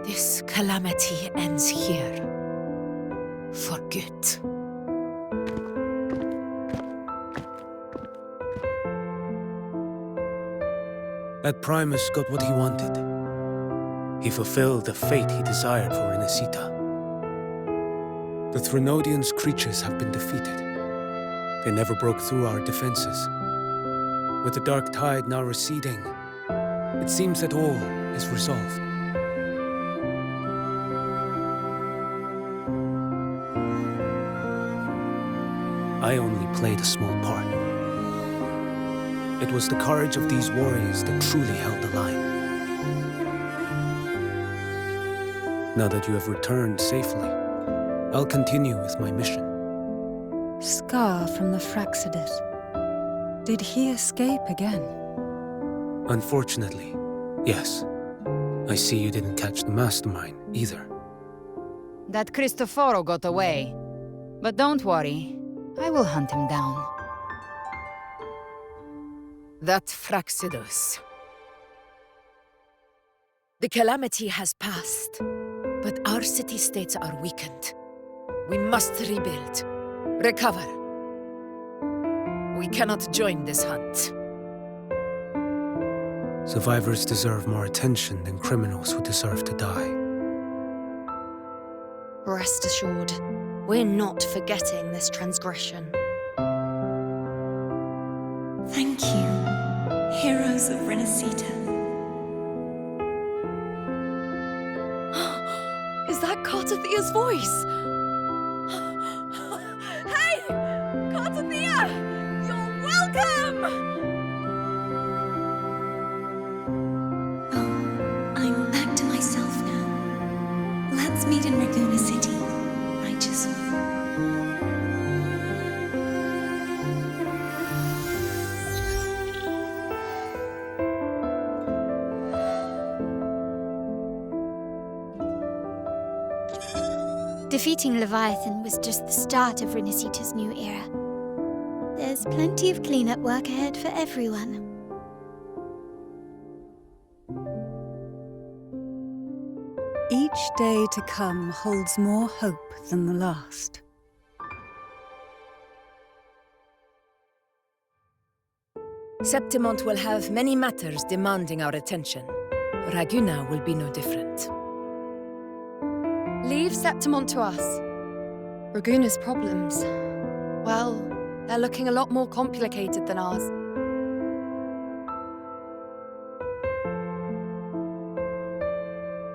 This calamity ends here. For good. That Primus got what he wanted. He fulfilled the fate he desired for Renacita. The Threnodians' creatures have been defeated. They never broke through our defenses. With the dark tide now receding, it seems that all is resolved. I only played a small part. It was the courage of these warriors that truly held the line. Now that you have returned safely, I'll continue with my mission. Scar from the Fraxidus. Did he escape again? Unfortunately, yes. I see you didn't catch the mastermind either. That Cristoforo got away. But don't worry, I will hunt him down. That Fraxidus. The calamity has passed, but our city-states are weakened. We must rebuild, recover. We cannot join this hunt. Survivors deserve more attention than criminals who deserve to die. Rest assured, we're not forgetting this transgression. Thank you, heroes of Renacita. Is that Cartathia's voice? Hey! Cartathia! You're welcome! I'm back to myself now. Let's meet in Bygone City, righteous one. Defeating Leviathan was just the start of Renacita's new era. There's plenty of cleanup work ahead for everyone. Each day to come holds more hope than the last. Septimont will have many matters demanding our attention. Raguna will be no different. Leave Septimont to us. Raguna's problems, well, they're looking a lot more complicated than ours.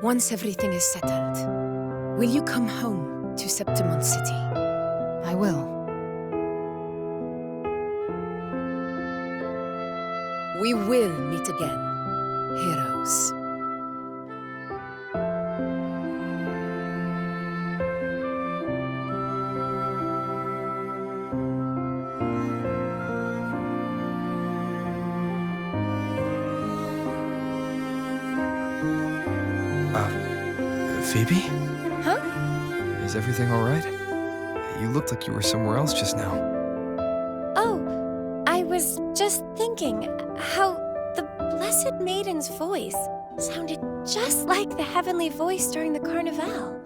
Once everything is settled, will you come home to Septimont City? I will. We will meet again, heroes. Phoebe? Huh? Is everything all right? You looked like you were somewhere else just now. Oh, I was just thinking how the Blessed Maiden's voice sounded just like the heavenly voice during the Carnival.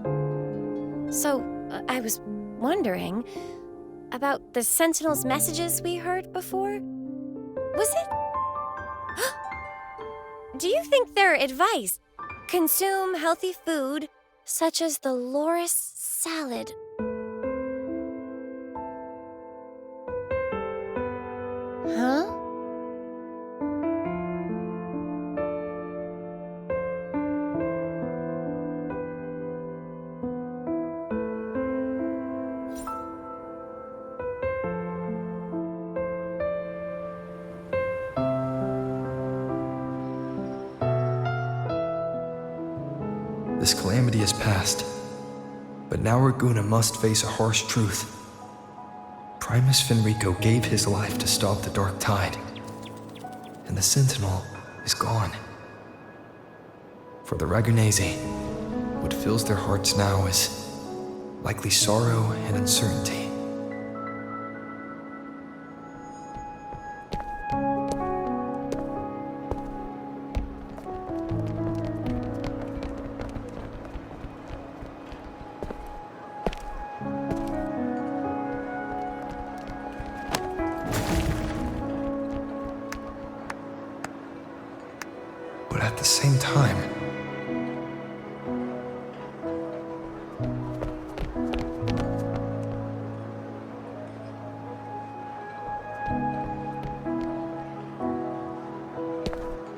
So, I was wondering about the Sentinel's messages we heard before. Was it? Do you think their advice, consume healthy food, such as the loris salad? Huh? This calamity is past, but now Raguna must face a harsh truth. Primus Finrico gave his life to stop the Dark Tide, and the Sentinel is gone. For the Ragunesi, what fills their hearts now is likely sorrow and uncertainty. But at the same time,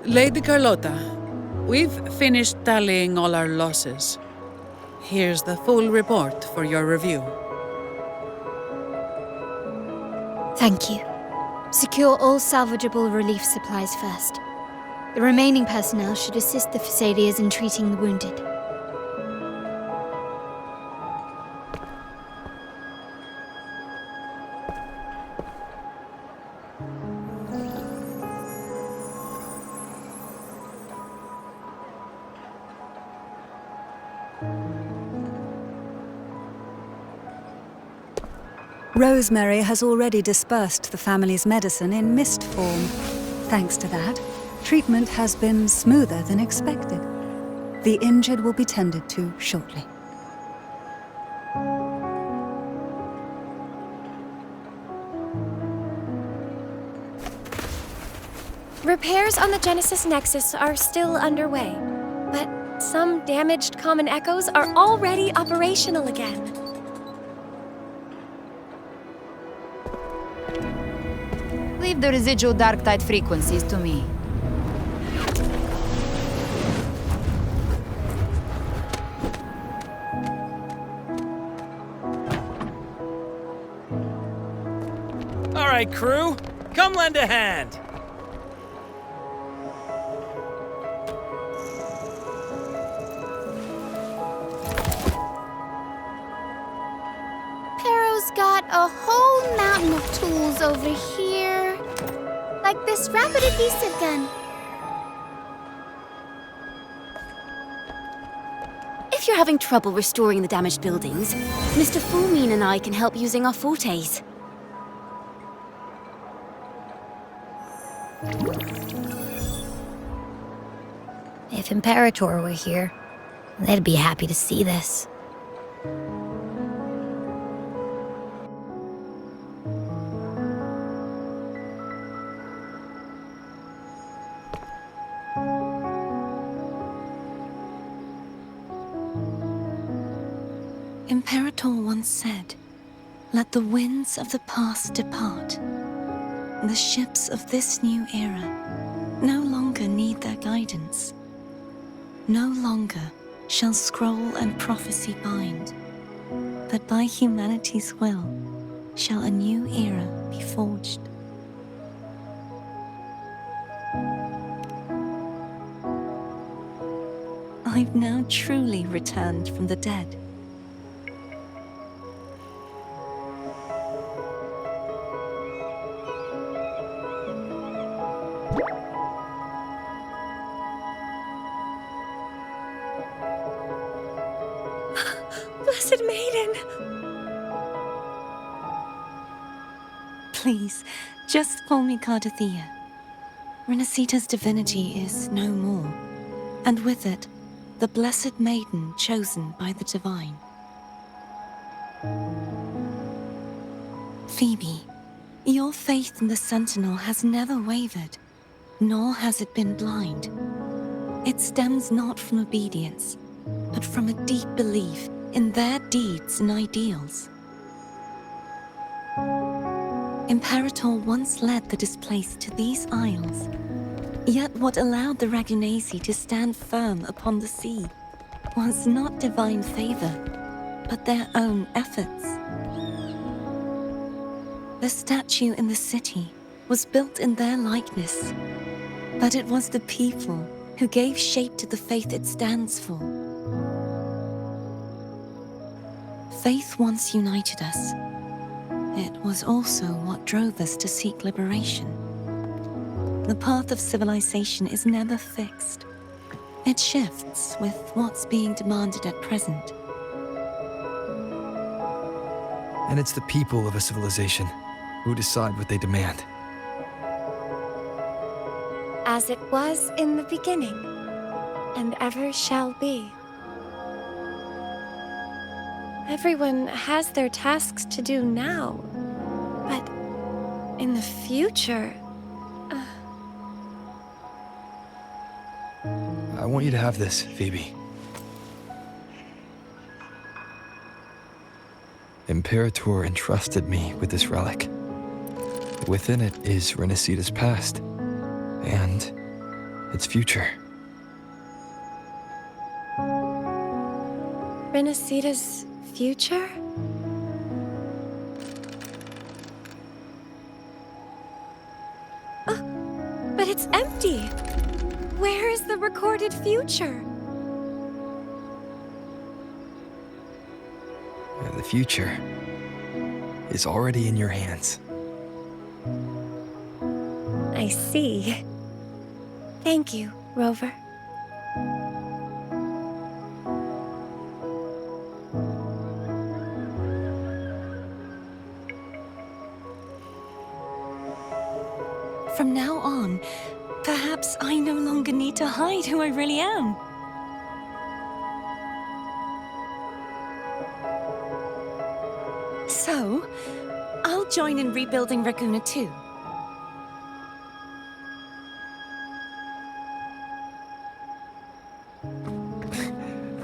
Lady Carlotta, we've finished tallying all our losses. Here's the full report for your review. Thank you. Secure all salvageable relief supplies first. The remaining personnel should assist the Phasadeas in treating the wounded. Rosemary has already dispersed the family's medicine in mist form. Thanks to that, treatment has been smoother than expected. The injured will be tended to shortly. Repairs on the Genesis Nexus are still underway, but some damaged common echoes are already operational again. Leave the residual dark tide frequencies to me. All right, crew, come lend a hand. Pero's got a whole mountain of tools over here. Like this rapid adhesive gun. If you're having trouble restoring the damaged buildings, Mr. Fulmine and I can help using our fortes. If Imperator were here, they'd be happy to see this. Imperator once said, "Let the winds of the past depart. The ships of this new era no longer need their guidance. No longer shall scroll and prophecy bind, but by humanity's will shall a new era be forged." I've now truly returned from the dead. Blessed Maiden! Please, just call me Cardathea. Renacita's divinity is no more, and with it, the blessed maiden chosen by the divine. Phoebe, your faith in the Sentinel has never wavered, nor has it been blind. It stems not from obedience, but from a deep belief in their deeds and ideals. Imperator once led the displaced to these isles, yet what allowed the Ragunasi to stand firm upon the sea was not divine favor, but their own efforts. The statue in the city was built in their likeness, but it was the people who gave shape to the faith it stands for. Faith once united us. It was also what drove us to seek liberation. The path of civilization is never fixed. It shifts with what's being demanded at present. And it's the people of a civilization who decide what they demand. As it was in the beginning, and ever shall be. Everyone has their tasks to do now, but in the future... I want you to have this, Phoebe. Imperator entrusted me with this relic. Within it is Renacita's past, and its future. Renacita's future? But it's empty! Where is the recorded future? The future is already in your hands. I see. Thank you, Rover. From now on, perhaps I no longer need to hide who I really am. So, I'll join in rebuilding Raguna too.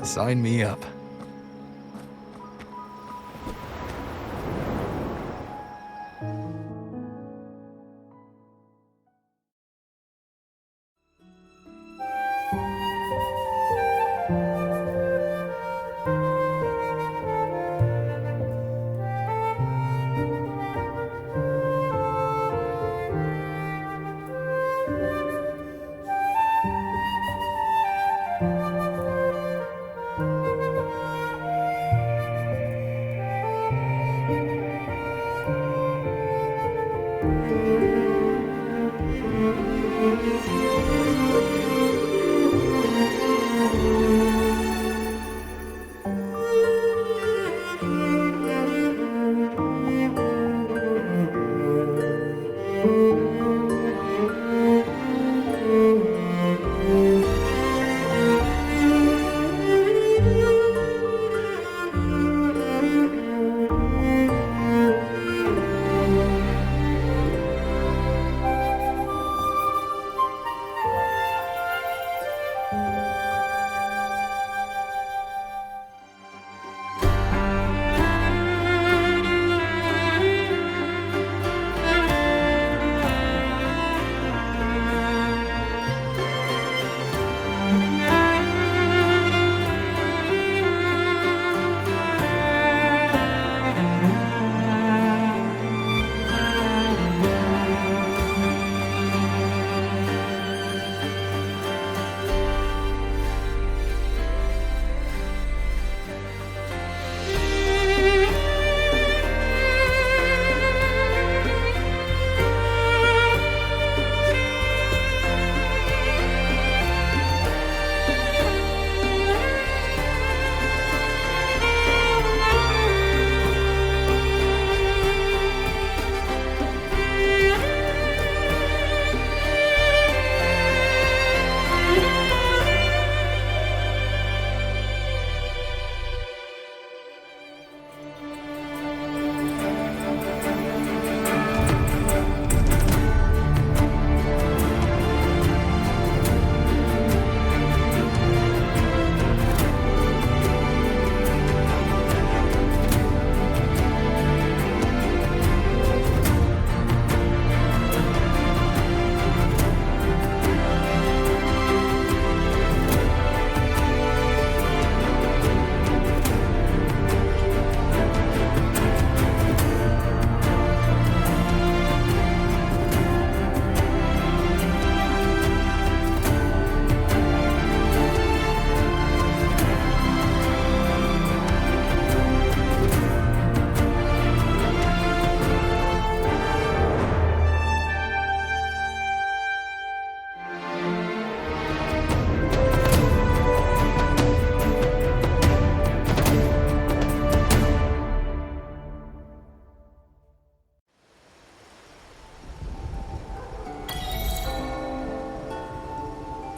Sign me up.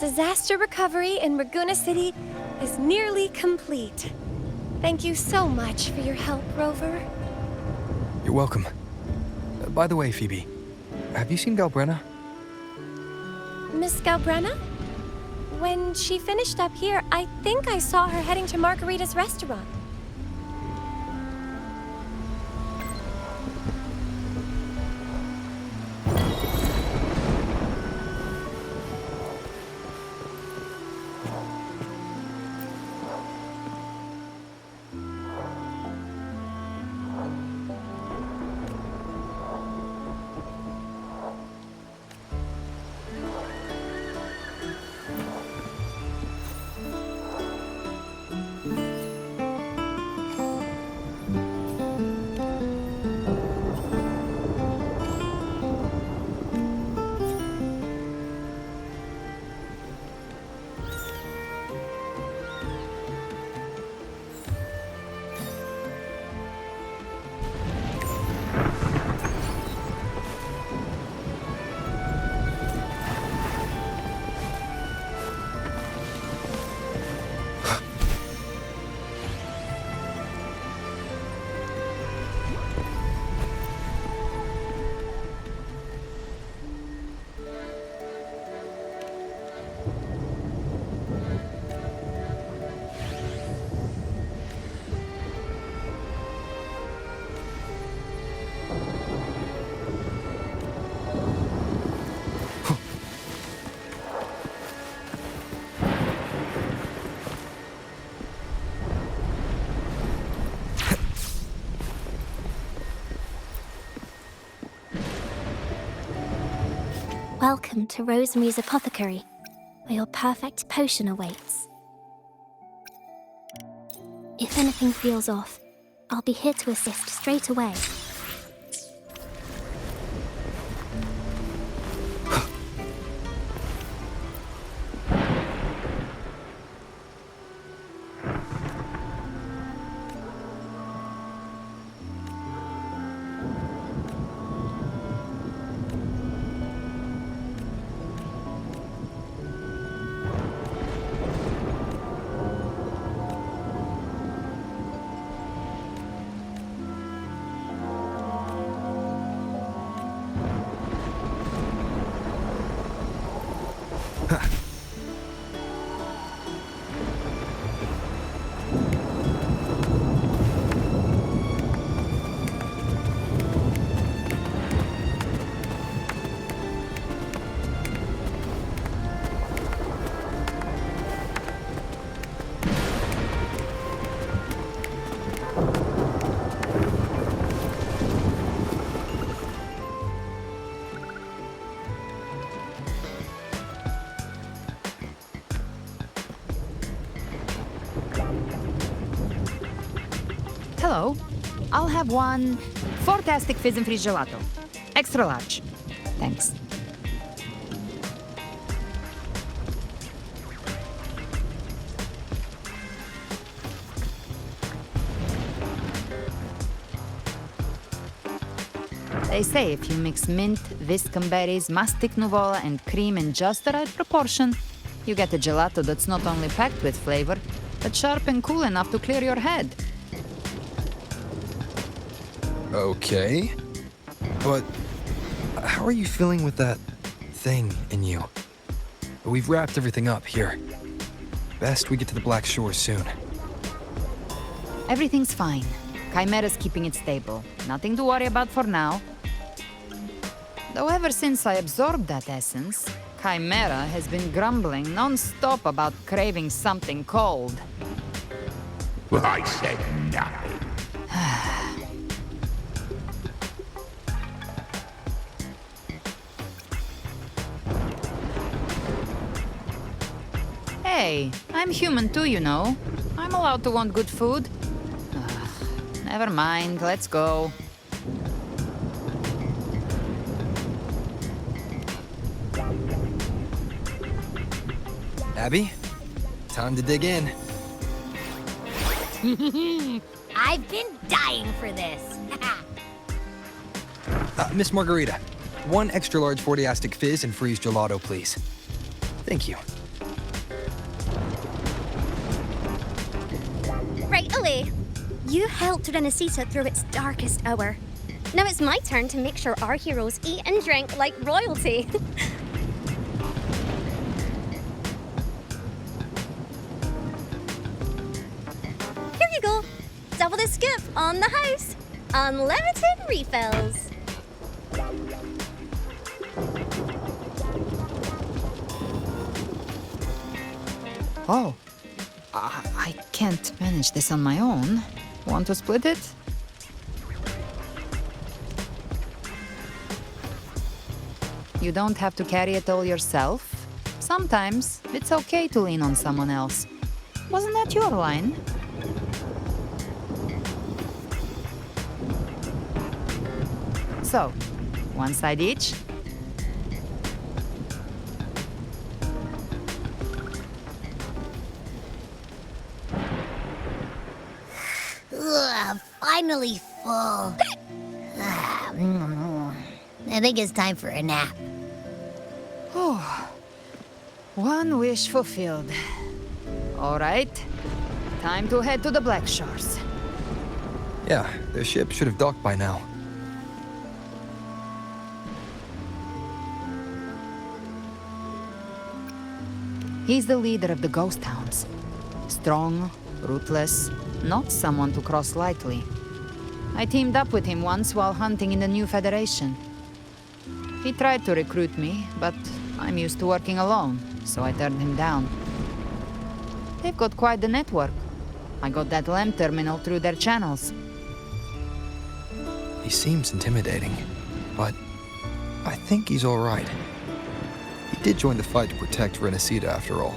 Disaster recovery in Bygone City is nearly complete. Thank you so much for your help, Rover. You're welcome. By the way, Phoebe, have you seen Galbrenna? Miss Galbrenna? When she finished up here, I think I saw her heading to Margarita's restaurant. Welcome to Rosemary's Apothecary, where your perfect potion awaits. If anything feels off, I'll be here to assist straight away. Hello. I'll have one fantastic fizz and freeze gelato. Extra large. Thanks. They say if you mix mint, viscum berries, mastic nuvola, and cream in just the right proportion, you get a gelato that's not only packed with flavor, but sharp and cool enough to clear your head. Okay. But how are you feeling with that thing in you? We've wrapped everything up here. Best we get to the Black Shore soon. Everything's fine. Chimera's keeping it stable. Nothing to worry about for now. Though ever since I absorbed that essence, Chimera has been grumbling non-stop about craving something cold. Well, I said nothing. Hey, I'm human too, you know. I'm allowed to want good food. Never mind, let's go. Abby, time to dig in. I've been dying for this. Miss Margarita, one extra large 40-astic fizz and freeze gelato, please. Thank you. You helped Renesita through its darkest hour. Now it's my turn to make sure our heroes eat and drink like royalty. Here you go. Double the scoop on the house. Unlimited refills. Oh, I can't manage this on my own. Want to split it? You don't have to carry it all yourself. Sometimes it's okay to lean on someone else. Wasn't that your line? So, one side each. Ugh, finally full. I think it's time for a nap. Oh, one wish fulfilled. All right, time to head to the Black Shores. Yeah, their ship should have docked by now. He's the leader of the Ghost Towns. Strong, ruthless, not someone to cross lightly. I teamed up with him once while hunting in the New Federation. He tried to recruit me, but I'm used to working alone, so I turned him down. They've got quite the network. I got that LEM terminal through their channels. He seems intimidating, but I think he's all right. He did join the fight to protect Renesita after all.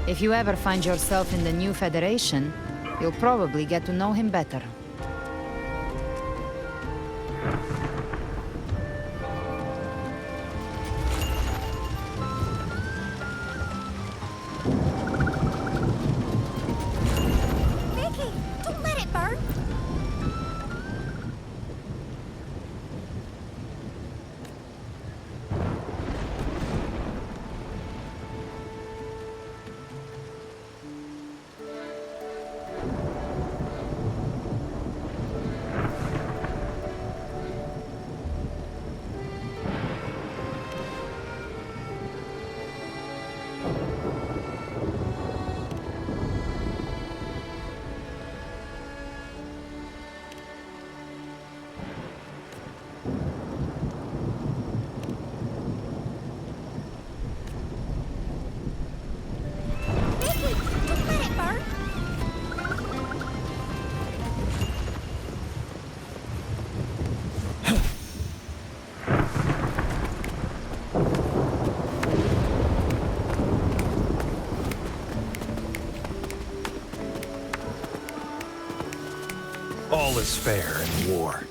If you ever find yourself in the New Federation, you'll probably get to know him better. Vicky, don't let it burn. Vicky, don't let it burn. All is fair in war.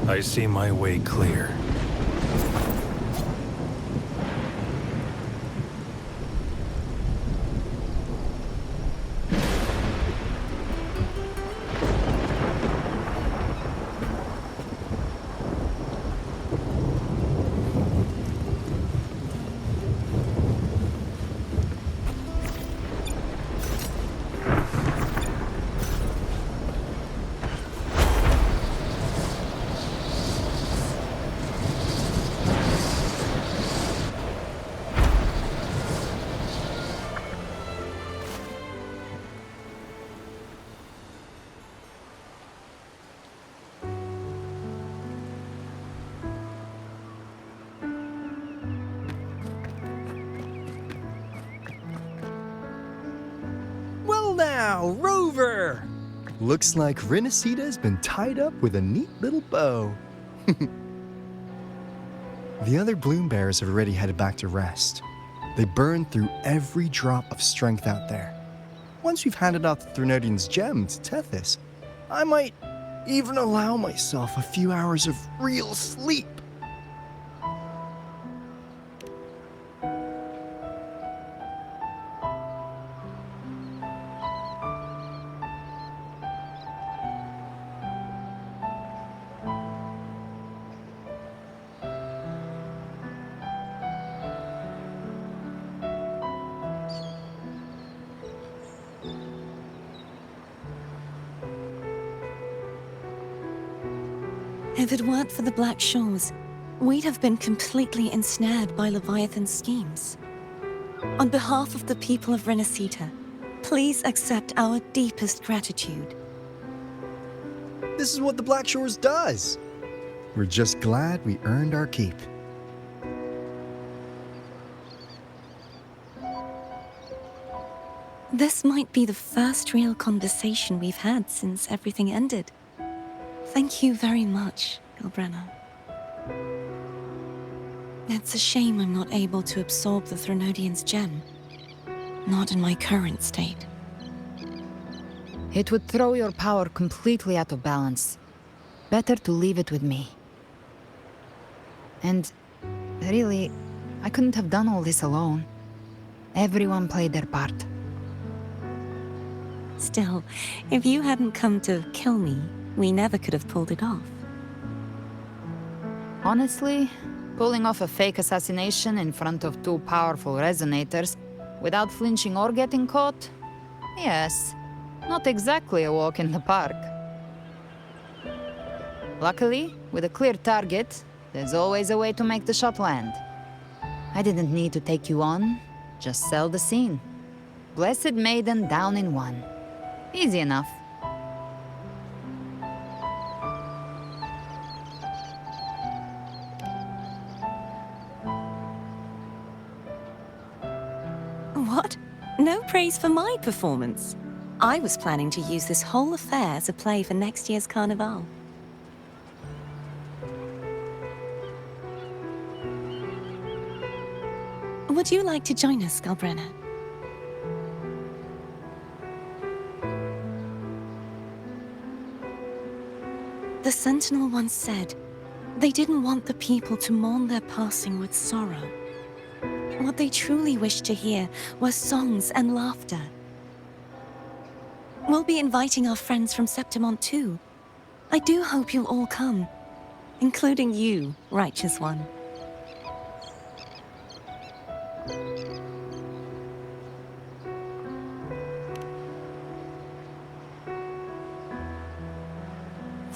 I see my way clear. Well now, Rover! Looks like Renacita's been tied up with a neat little bow. The other bloom bearers have already headed back to rest. They burned through every drop of strength out there. Once we've handed out the Threnodian's gem to Tethys, I might even allow myself a few hours of real sleep. If it weren't for the Black Shores, we'd have been completely ensnared by Leviathan's schemes. On behalf of the people of Renacita, please accept our deepest gratitude. This is what the Black Shores does. We're just glad we earned our keep. This might be the first real conversation we've had since everything ended. Thank you very much, Galbrenna. It's a shame I'm not able to absorb the Threnodian's gem. Not in my current state. It would throw your power completely out of balance. Better to leave it with me. And really, I couldn't have done all this alone. Everyone played their part. Still, if you hadn't come to kill me, we never could have pulled it off. Honestly, pulling off a fake assassination in front of two powerful resonators without flinching or getting caught? Yes, not exactly a walk in the park. Luckily, with a clear target, there's always a way to make the shot land. I didn't need to take you on, just sell the scene. Blessed Maiden down in one. Easy enough. What? No praise for my performance. I was planning to use this whole affair as a play for next year's Carnival. Would you like to join us, Galbrenna? The Sentinel once said, they didn't want the people to mourn their passing with sorrow. What they truly wished to hear were songs and laughter. We'll be inviting our friends from Septimont too. I do hope you'll all come, including you, Righteous One.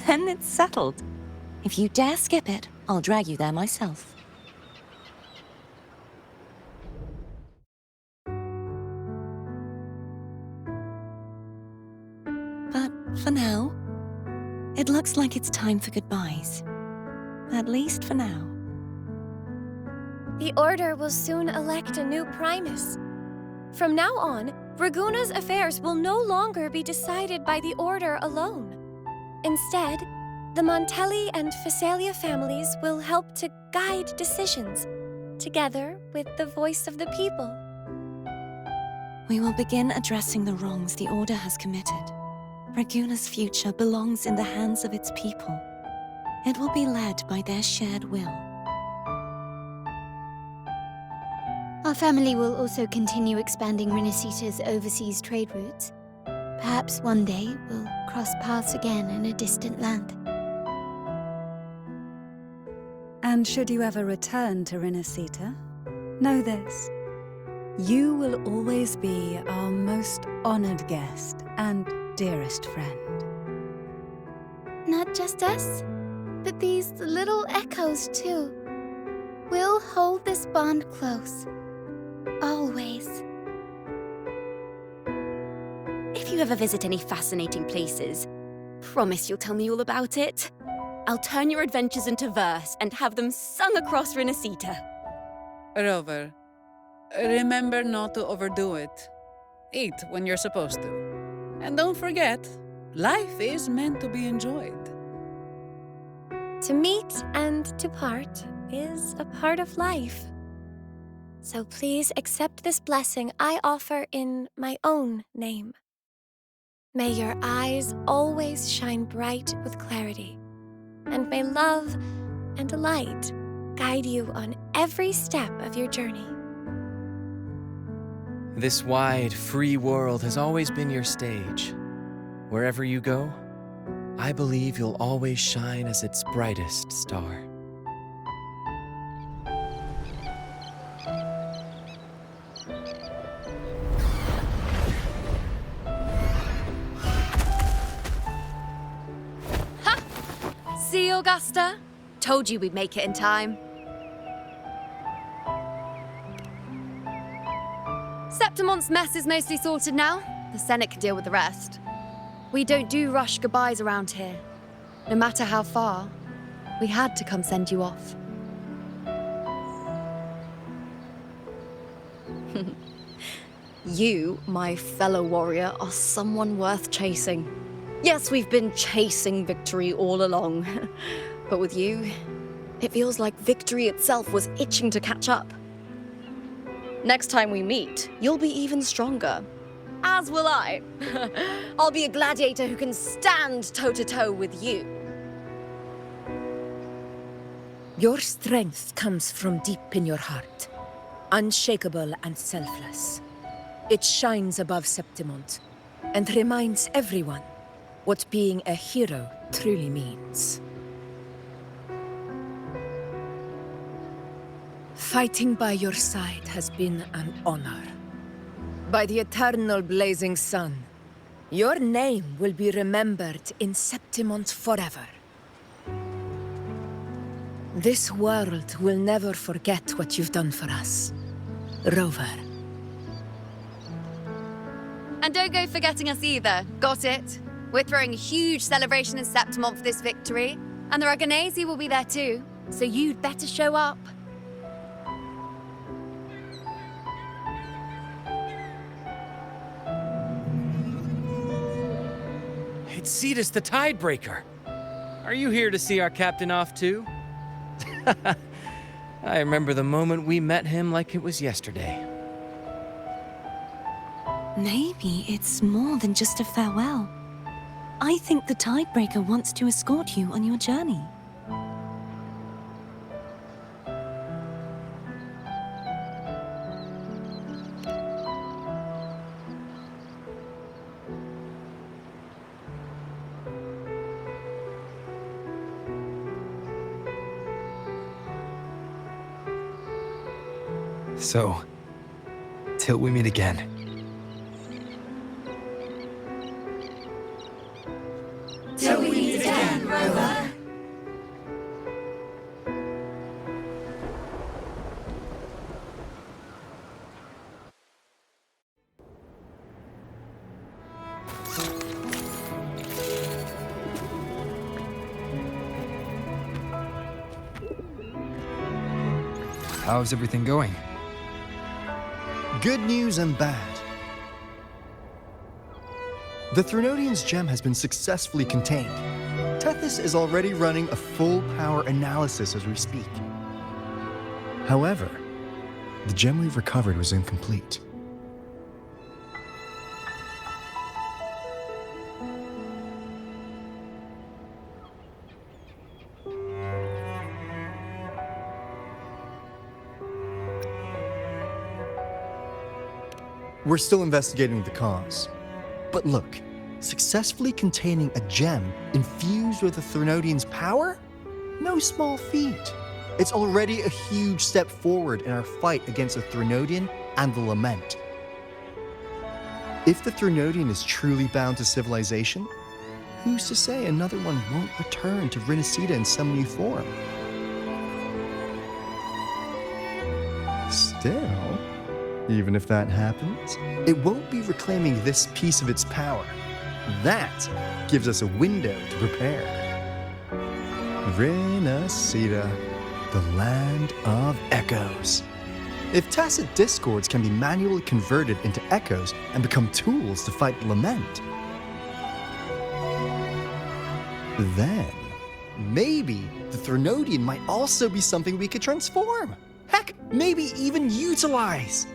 Then it's settled. If you dare skip it, I'll drag you there myself. But for now, it looks like it's time for goodbyes. At least for now. The Order will soon elect a new Primus. From now on, Raguna's affairs will no longer be decided by the Order alone. Instead, the Montelli and Phasalia families will help to guide decisions, together with the voice of the people. We will begin addressing the wrongs the Order has committed. Raguna's future belongs in the hands of its people. It will be led by their shared will. Our family will also continue expanding Renacita's overseas trade routes. Perhaps one day we'll cross paths again in a distant land. And should you ever return to Renacita, know this. You will always be our most honored guest and dearest friend. Not just us, but these little echoes too. We'll hold this bond close. Always. If you ever visit any fascinating places, promise you'll tell me all about it. I'll turn your adventures into verse and have them sung across Renacita. Rover, remember not to overdo it. Eat when you're supposed to. And don't forget, life is meant to be enjoyed. To meet and to part is a part of life. So please accept this blessing I offer in my own name. May your eyes always shine bright with clarity, and may love and light guide you on every step of your journey. This wide, free world has always been your stage. Wherever you go, I believe you'll always shine as its brightest star. See, Augusta? Told you we'd make it in time. Septimont's mess is mostly sorted now. The Senate can deal with the rest. We don't do rush goodbyes around here. No matter how far, we had to come send you off. You, my fellow warrior, are someone worth chasing. Yes, we've been chasing victory all along. But with you, it feels like victory itself was itching to catch up. Next time we meet, you'll be even stronger. As will I. I'll be a gladiator who can stand toe-to-toe with you. Your strength comes from deep in your heart, unshakable and selfless. It shines above Septimont and reminds everyone what being a hero truly means. Fighting by your side has been an honor. By the eternal blazing sun, your name will be remembered in Septimont forever. This world will never forget what you've done for us, Rover. And don't go forgetting us either, got it? We're throwing a huge celebration in Septimont for this victory, and the Aragonese will be there too, so you'd better show up. It's Cetus the Tidebreaker. Are you here to see our captain off too? I remember the moment we met him like it was yesterday. Maybe it's more than just a farewell. I think the Tidebreaker wants to escort you on your journey. So, till we meet again. Till we meet again, Rover. How's everything going? Good news and bad. The Threnodian's gem has been successfully contained. Tethys is already running a full power analysis as we speak. However, the gem we've recovered was incomplete. We're still investigating the cause. But look, successfully containing a gem infused with the Threnodian's power? No small feat. It's already a huge step forward in our fight against the Threnodian and the Lament. If the Threnodian is truly bound to civilization, who's to say another one won't return to Renacida in some new form? Still, even if that happens, it won't be reclaiming this piece of its power. That gives us a window to prepare. Renacida, the land of echoes. If tacit discords can be manually converted into echoes and become tools to fight Lament, then maybe the Threnodian might also be something we could transform. Heck, maybe even utilize.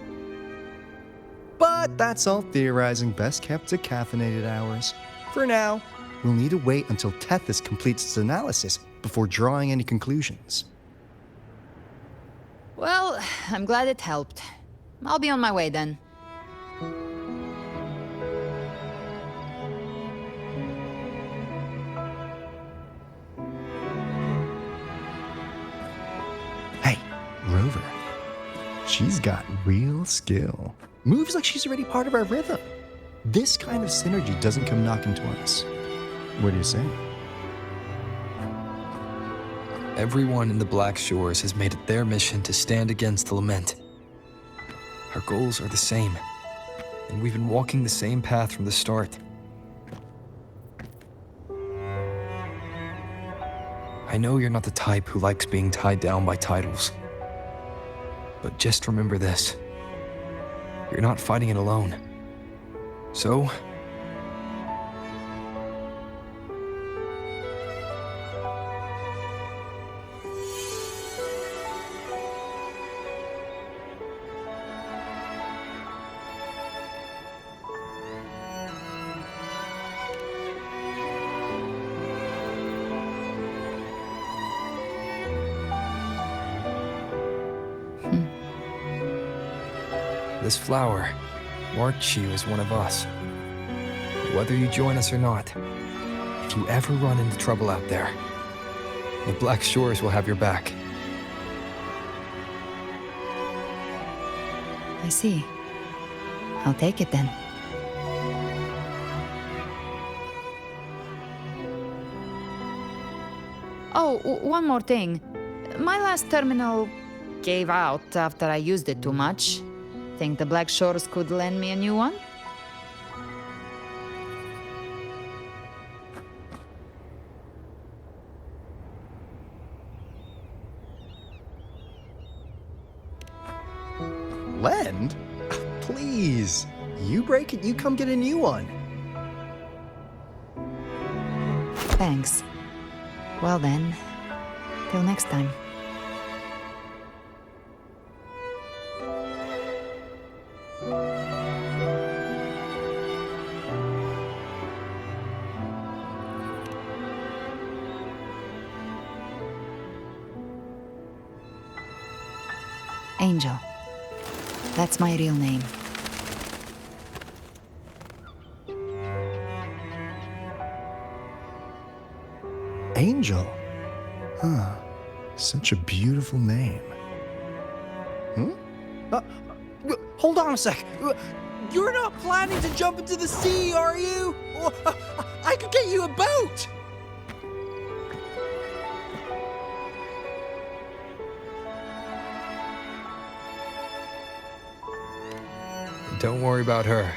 But that's all theorizing best kept to caffeinated hours. For now, we'll need to wait until Tethys completes its analysis before drawing any conclusions. Well, I'm glad it helped. I'll be on my way then. Hey, Rover. She's got real skill. Moves like she's already part of our rhythm. This kind of synergy doesn't come knocking twice. What do you say? Everyone in the Black Shores has made it their mission to stand against the Lament. Our goals are the same, and we've been walking the same path from the start. I know you're not the type who likes being tied down by titles, but just remember this. You're not fighting it alone. So, this flower marked you as one of us. Whether you join us or not, if you ever run into trouble out there, the Black Shores will have your back. I see. I'll take it then. Oh, one more thing. My last terminal gave out after I used it too much. Think the Black Shores could lend me a new one? Lend? Please. You break it, you come get a new one. Thanks. Well then, till next time. Angel. That's my real name. Angel? Huh. Such a beautiful name. Hold on a sec. You're not planning to jump into the sea, are you? I could get you a boat! Don't worry about her.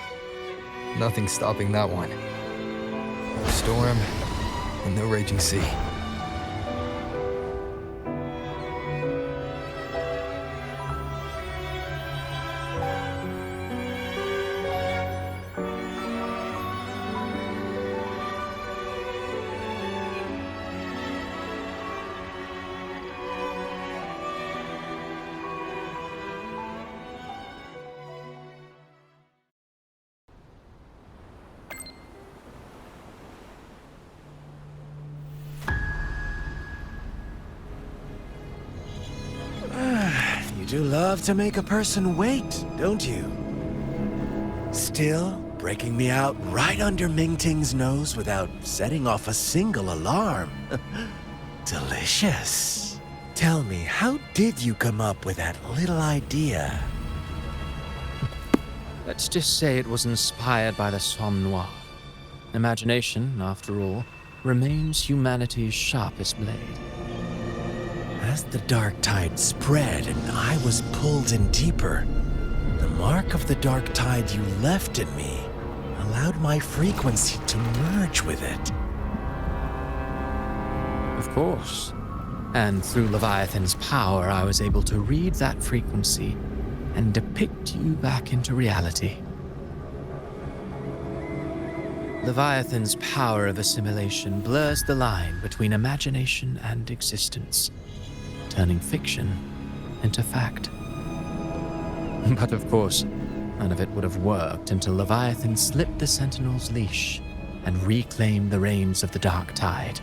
Nothing's stopping that one. No storm and no raging sea. You do love to make a person wait, don't you? Still breaking me out right under Mingting's nose without setting off a single alarm. Delicious. Tell me, how did you come up with that little idea? Let's just say it was inspired by the Somme Noir. Imagination, after all, remains humanity's sharpest blade. As the dark tide spread and I was pulled in deeper, the mark of the dark tide you left in me allowed my frequency to merge with it. Of course. And through Leviathan's power, I was able to read that frequency and depict you back into reality. Leviathan's power of assimilation blurs the line between imagination and existence, turning fiction into fact. But of course, none of it would have worked until Leviathan slipped the Sentinel's leash and reclaimed the reins of the dark tide.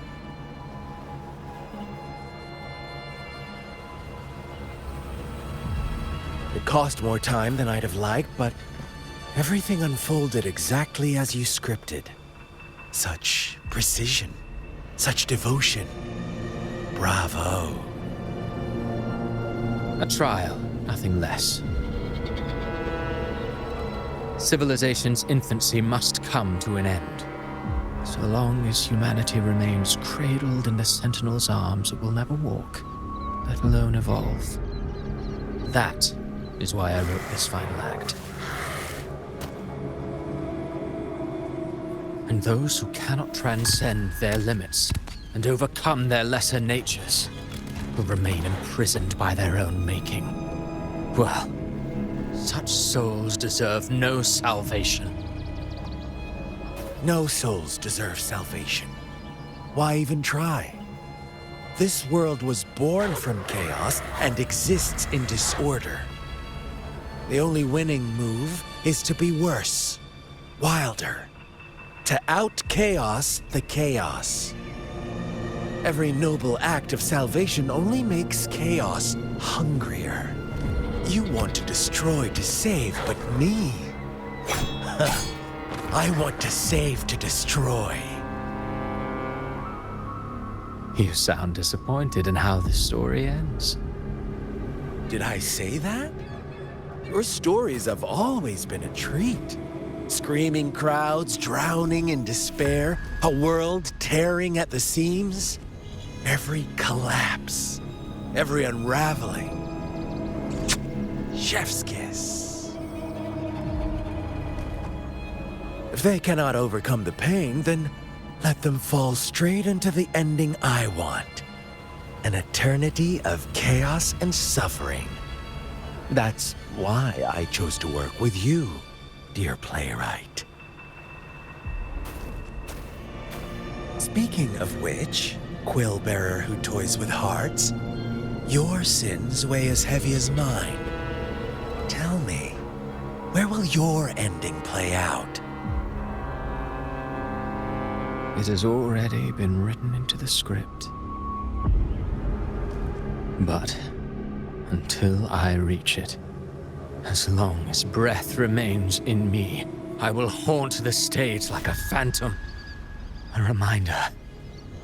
It cost more time than I'd have liked, but everything unfolded exactly as you scripted. Such precision, such devotion. Bravo. A trial, nothing less. Civilization's infancy must come to an end. So long as humanity remains cradled in the Sentinel's arms, it will never walk, let alone evolve. That is why I wrote this final act. And those who cannot transcend their limits and overcome their lesser natures will remain imprisoned by their own making. Well, such souls deserve no salvation. No souls deserve salvation. Why even try? This world was born from chaos and exists in disorder. The only winning move is to be worse, wilder, to out-chaos the chaos. Every noble act of salvation only makes chaos hungrier. You want to destroy to save, but me? I want to save to destroy. You sound disappointed in how this story ends. Did I say that? Your stories have always been a treat. Screaming crowds drowning in despair, a world tearing at the seams. Every collapse, every unraveling. Chef's kiss. If they cannot overcome the pain, then let them fall straight into the ending I want. An eternity of chaos and suffering. That's why I chose to work with you, dear playwright. Speaking of which, quill-bearer who toys with hearts, your sins weigh as heavy as mine. Tell me, where will your ending play out? It has already been written into the script. But until I reach it, as long as breath remains in me, I will haunt the stage like a phantom. A reminder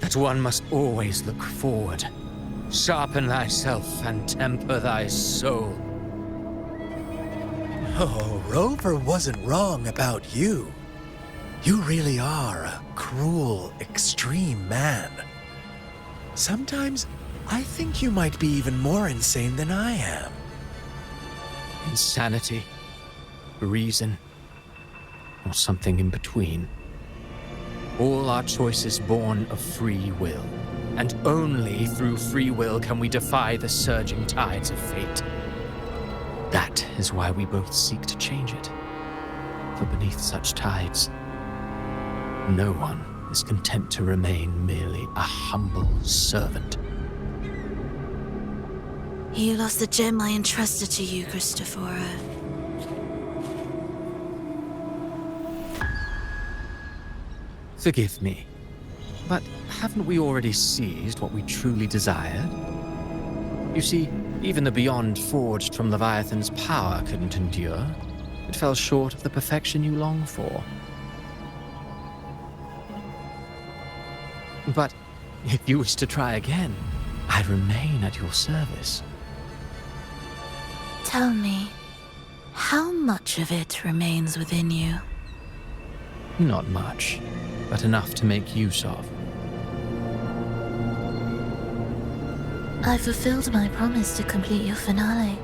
that one must always look forward. Sharpen thyself and temper thy soul. Oh, Rover wasn't wrong about you. You really are a cruel, extreme man. Sometimes I think you might be even more insane than I am. Insanity, reason, or something in between. All our choices born of free will, and only through free will can we defy the surging tides of fate. That is why we both seek to change it. For beneath such tides, no one is content to remain merely a humble servant. You lost the gem I entrusted to you, Christopher. Forgive me, but haven't we already seized what we truly desired? You see, even the beyond forged from Leviathan's power couldn't endure. It fell short of the perfection you long for. But if you wish to try again, I remain at your service. Tell me, how much of it remains within you? Not much, but enough to make use of. I fulfilled my promise to complete your finale.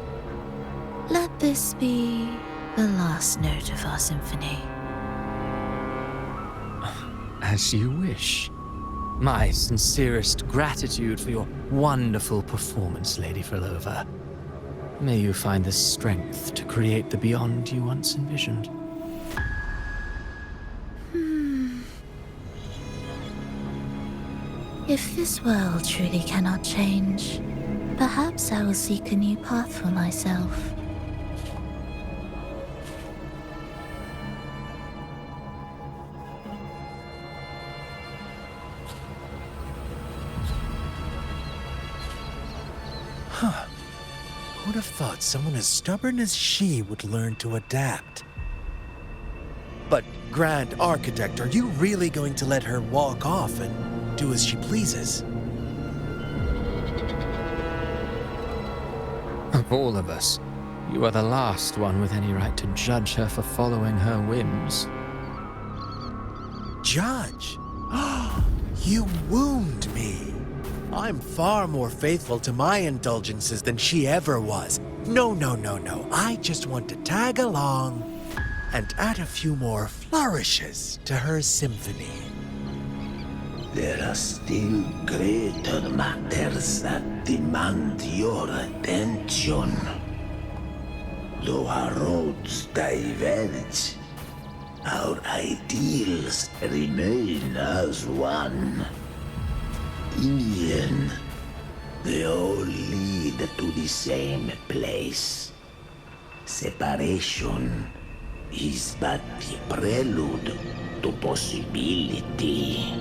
Let this be the last note of our symphony. As you wish. My sincerest gratitude for your wonderful performance, Lady Frolova. May you find the strength to create the beyond you once envisioned. If this world truly cannot change, perhaps I will seek a new path for myself. Huh. Who'd have thought someone as stubborn as she would learn to adapt? But, Grand Architect, are you really going to let her walk off and do as she pleases? Of all of us, you are the last one with any right to judge her for following her whims. Judge? You wound me. I'm far more faithful to my indulgences than she ever was. No. I just want to tag along and add a few more flourishes to her symphony. There are still greater matters that demand your attention. Though our roads diverge, our ideals remain as one. In the end, they all lead to the same place. Separation is but the prelude to possibility.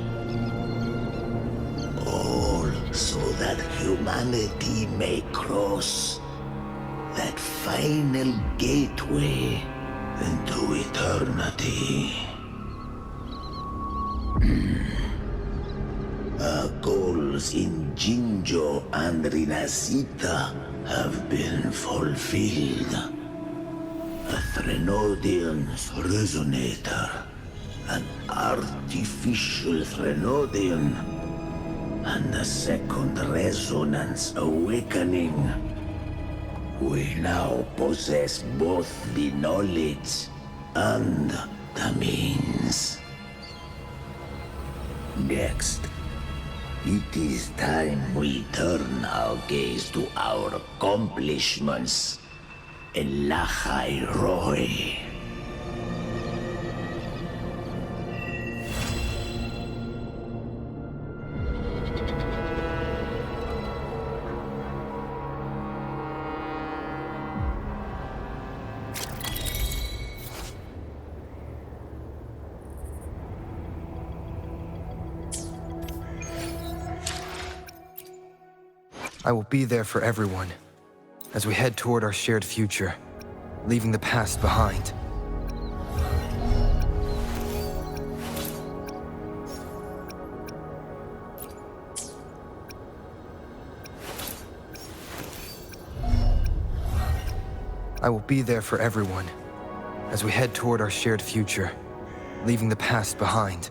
All so that humanity may cross that final gateway into eternity. Our goals in Jinjo and Rinasita have been fulfilled. A Threnodian's resonator, an artificial Threnodian, and a second resonance awakening. We now possess both the knowledge and the means. Next, it is time we turn our gaze to our accomplishments in Lahai Roy. I will be there for everyone as we head toward our shared future, leaving the past behind. I will be there for everyone as we head toward our shared future, leaving the past behind.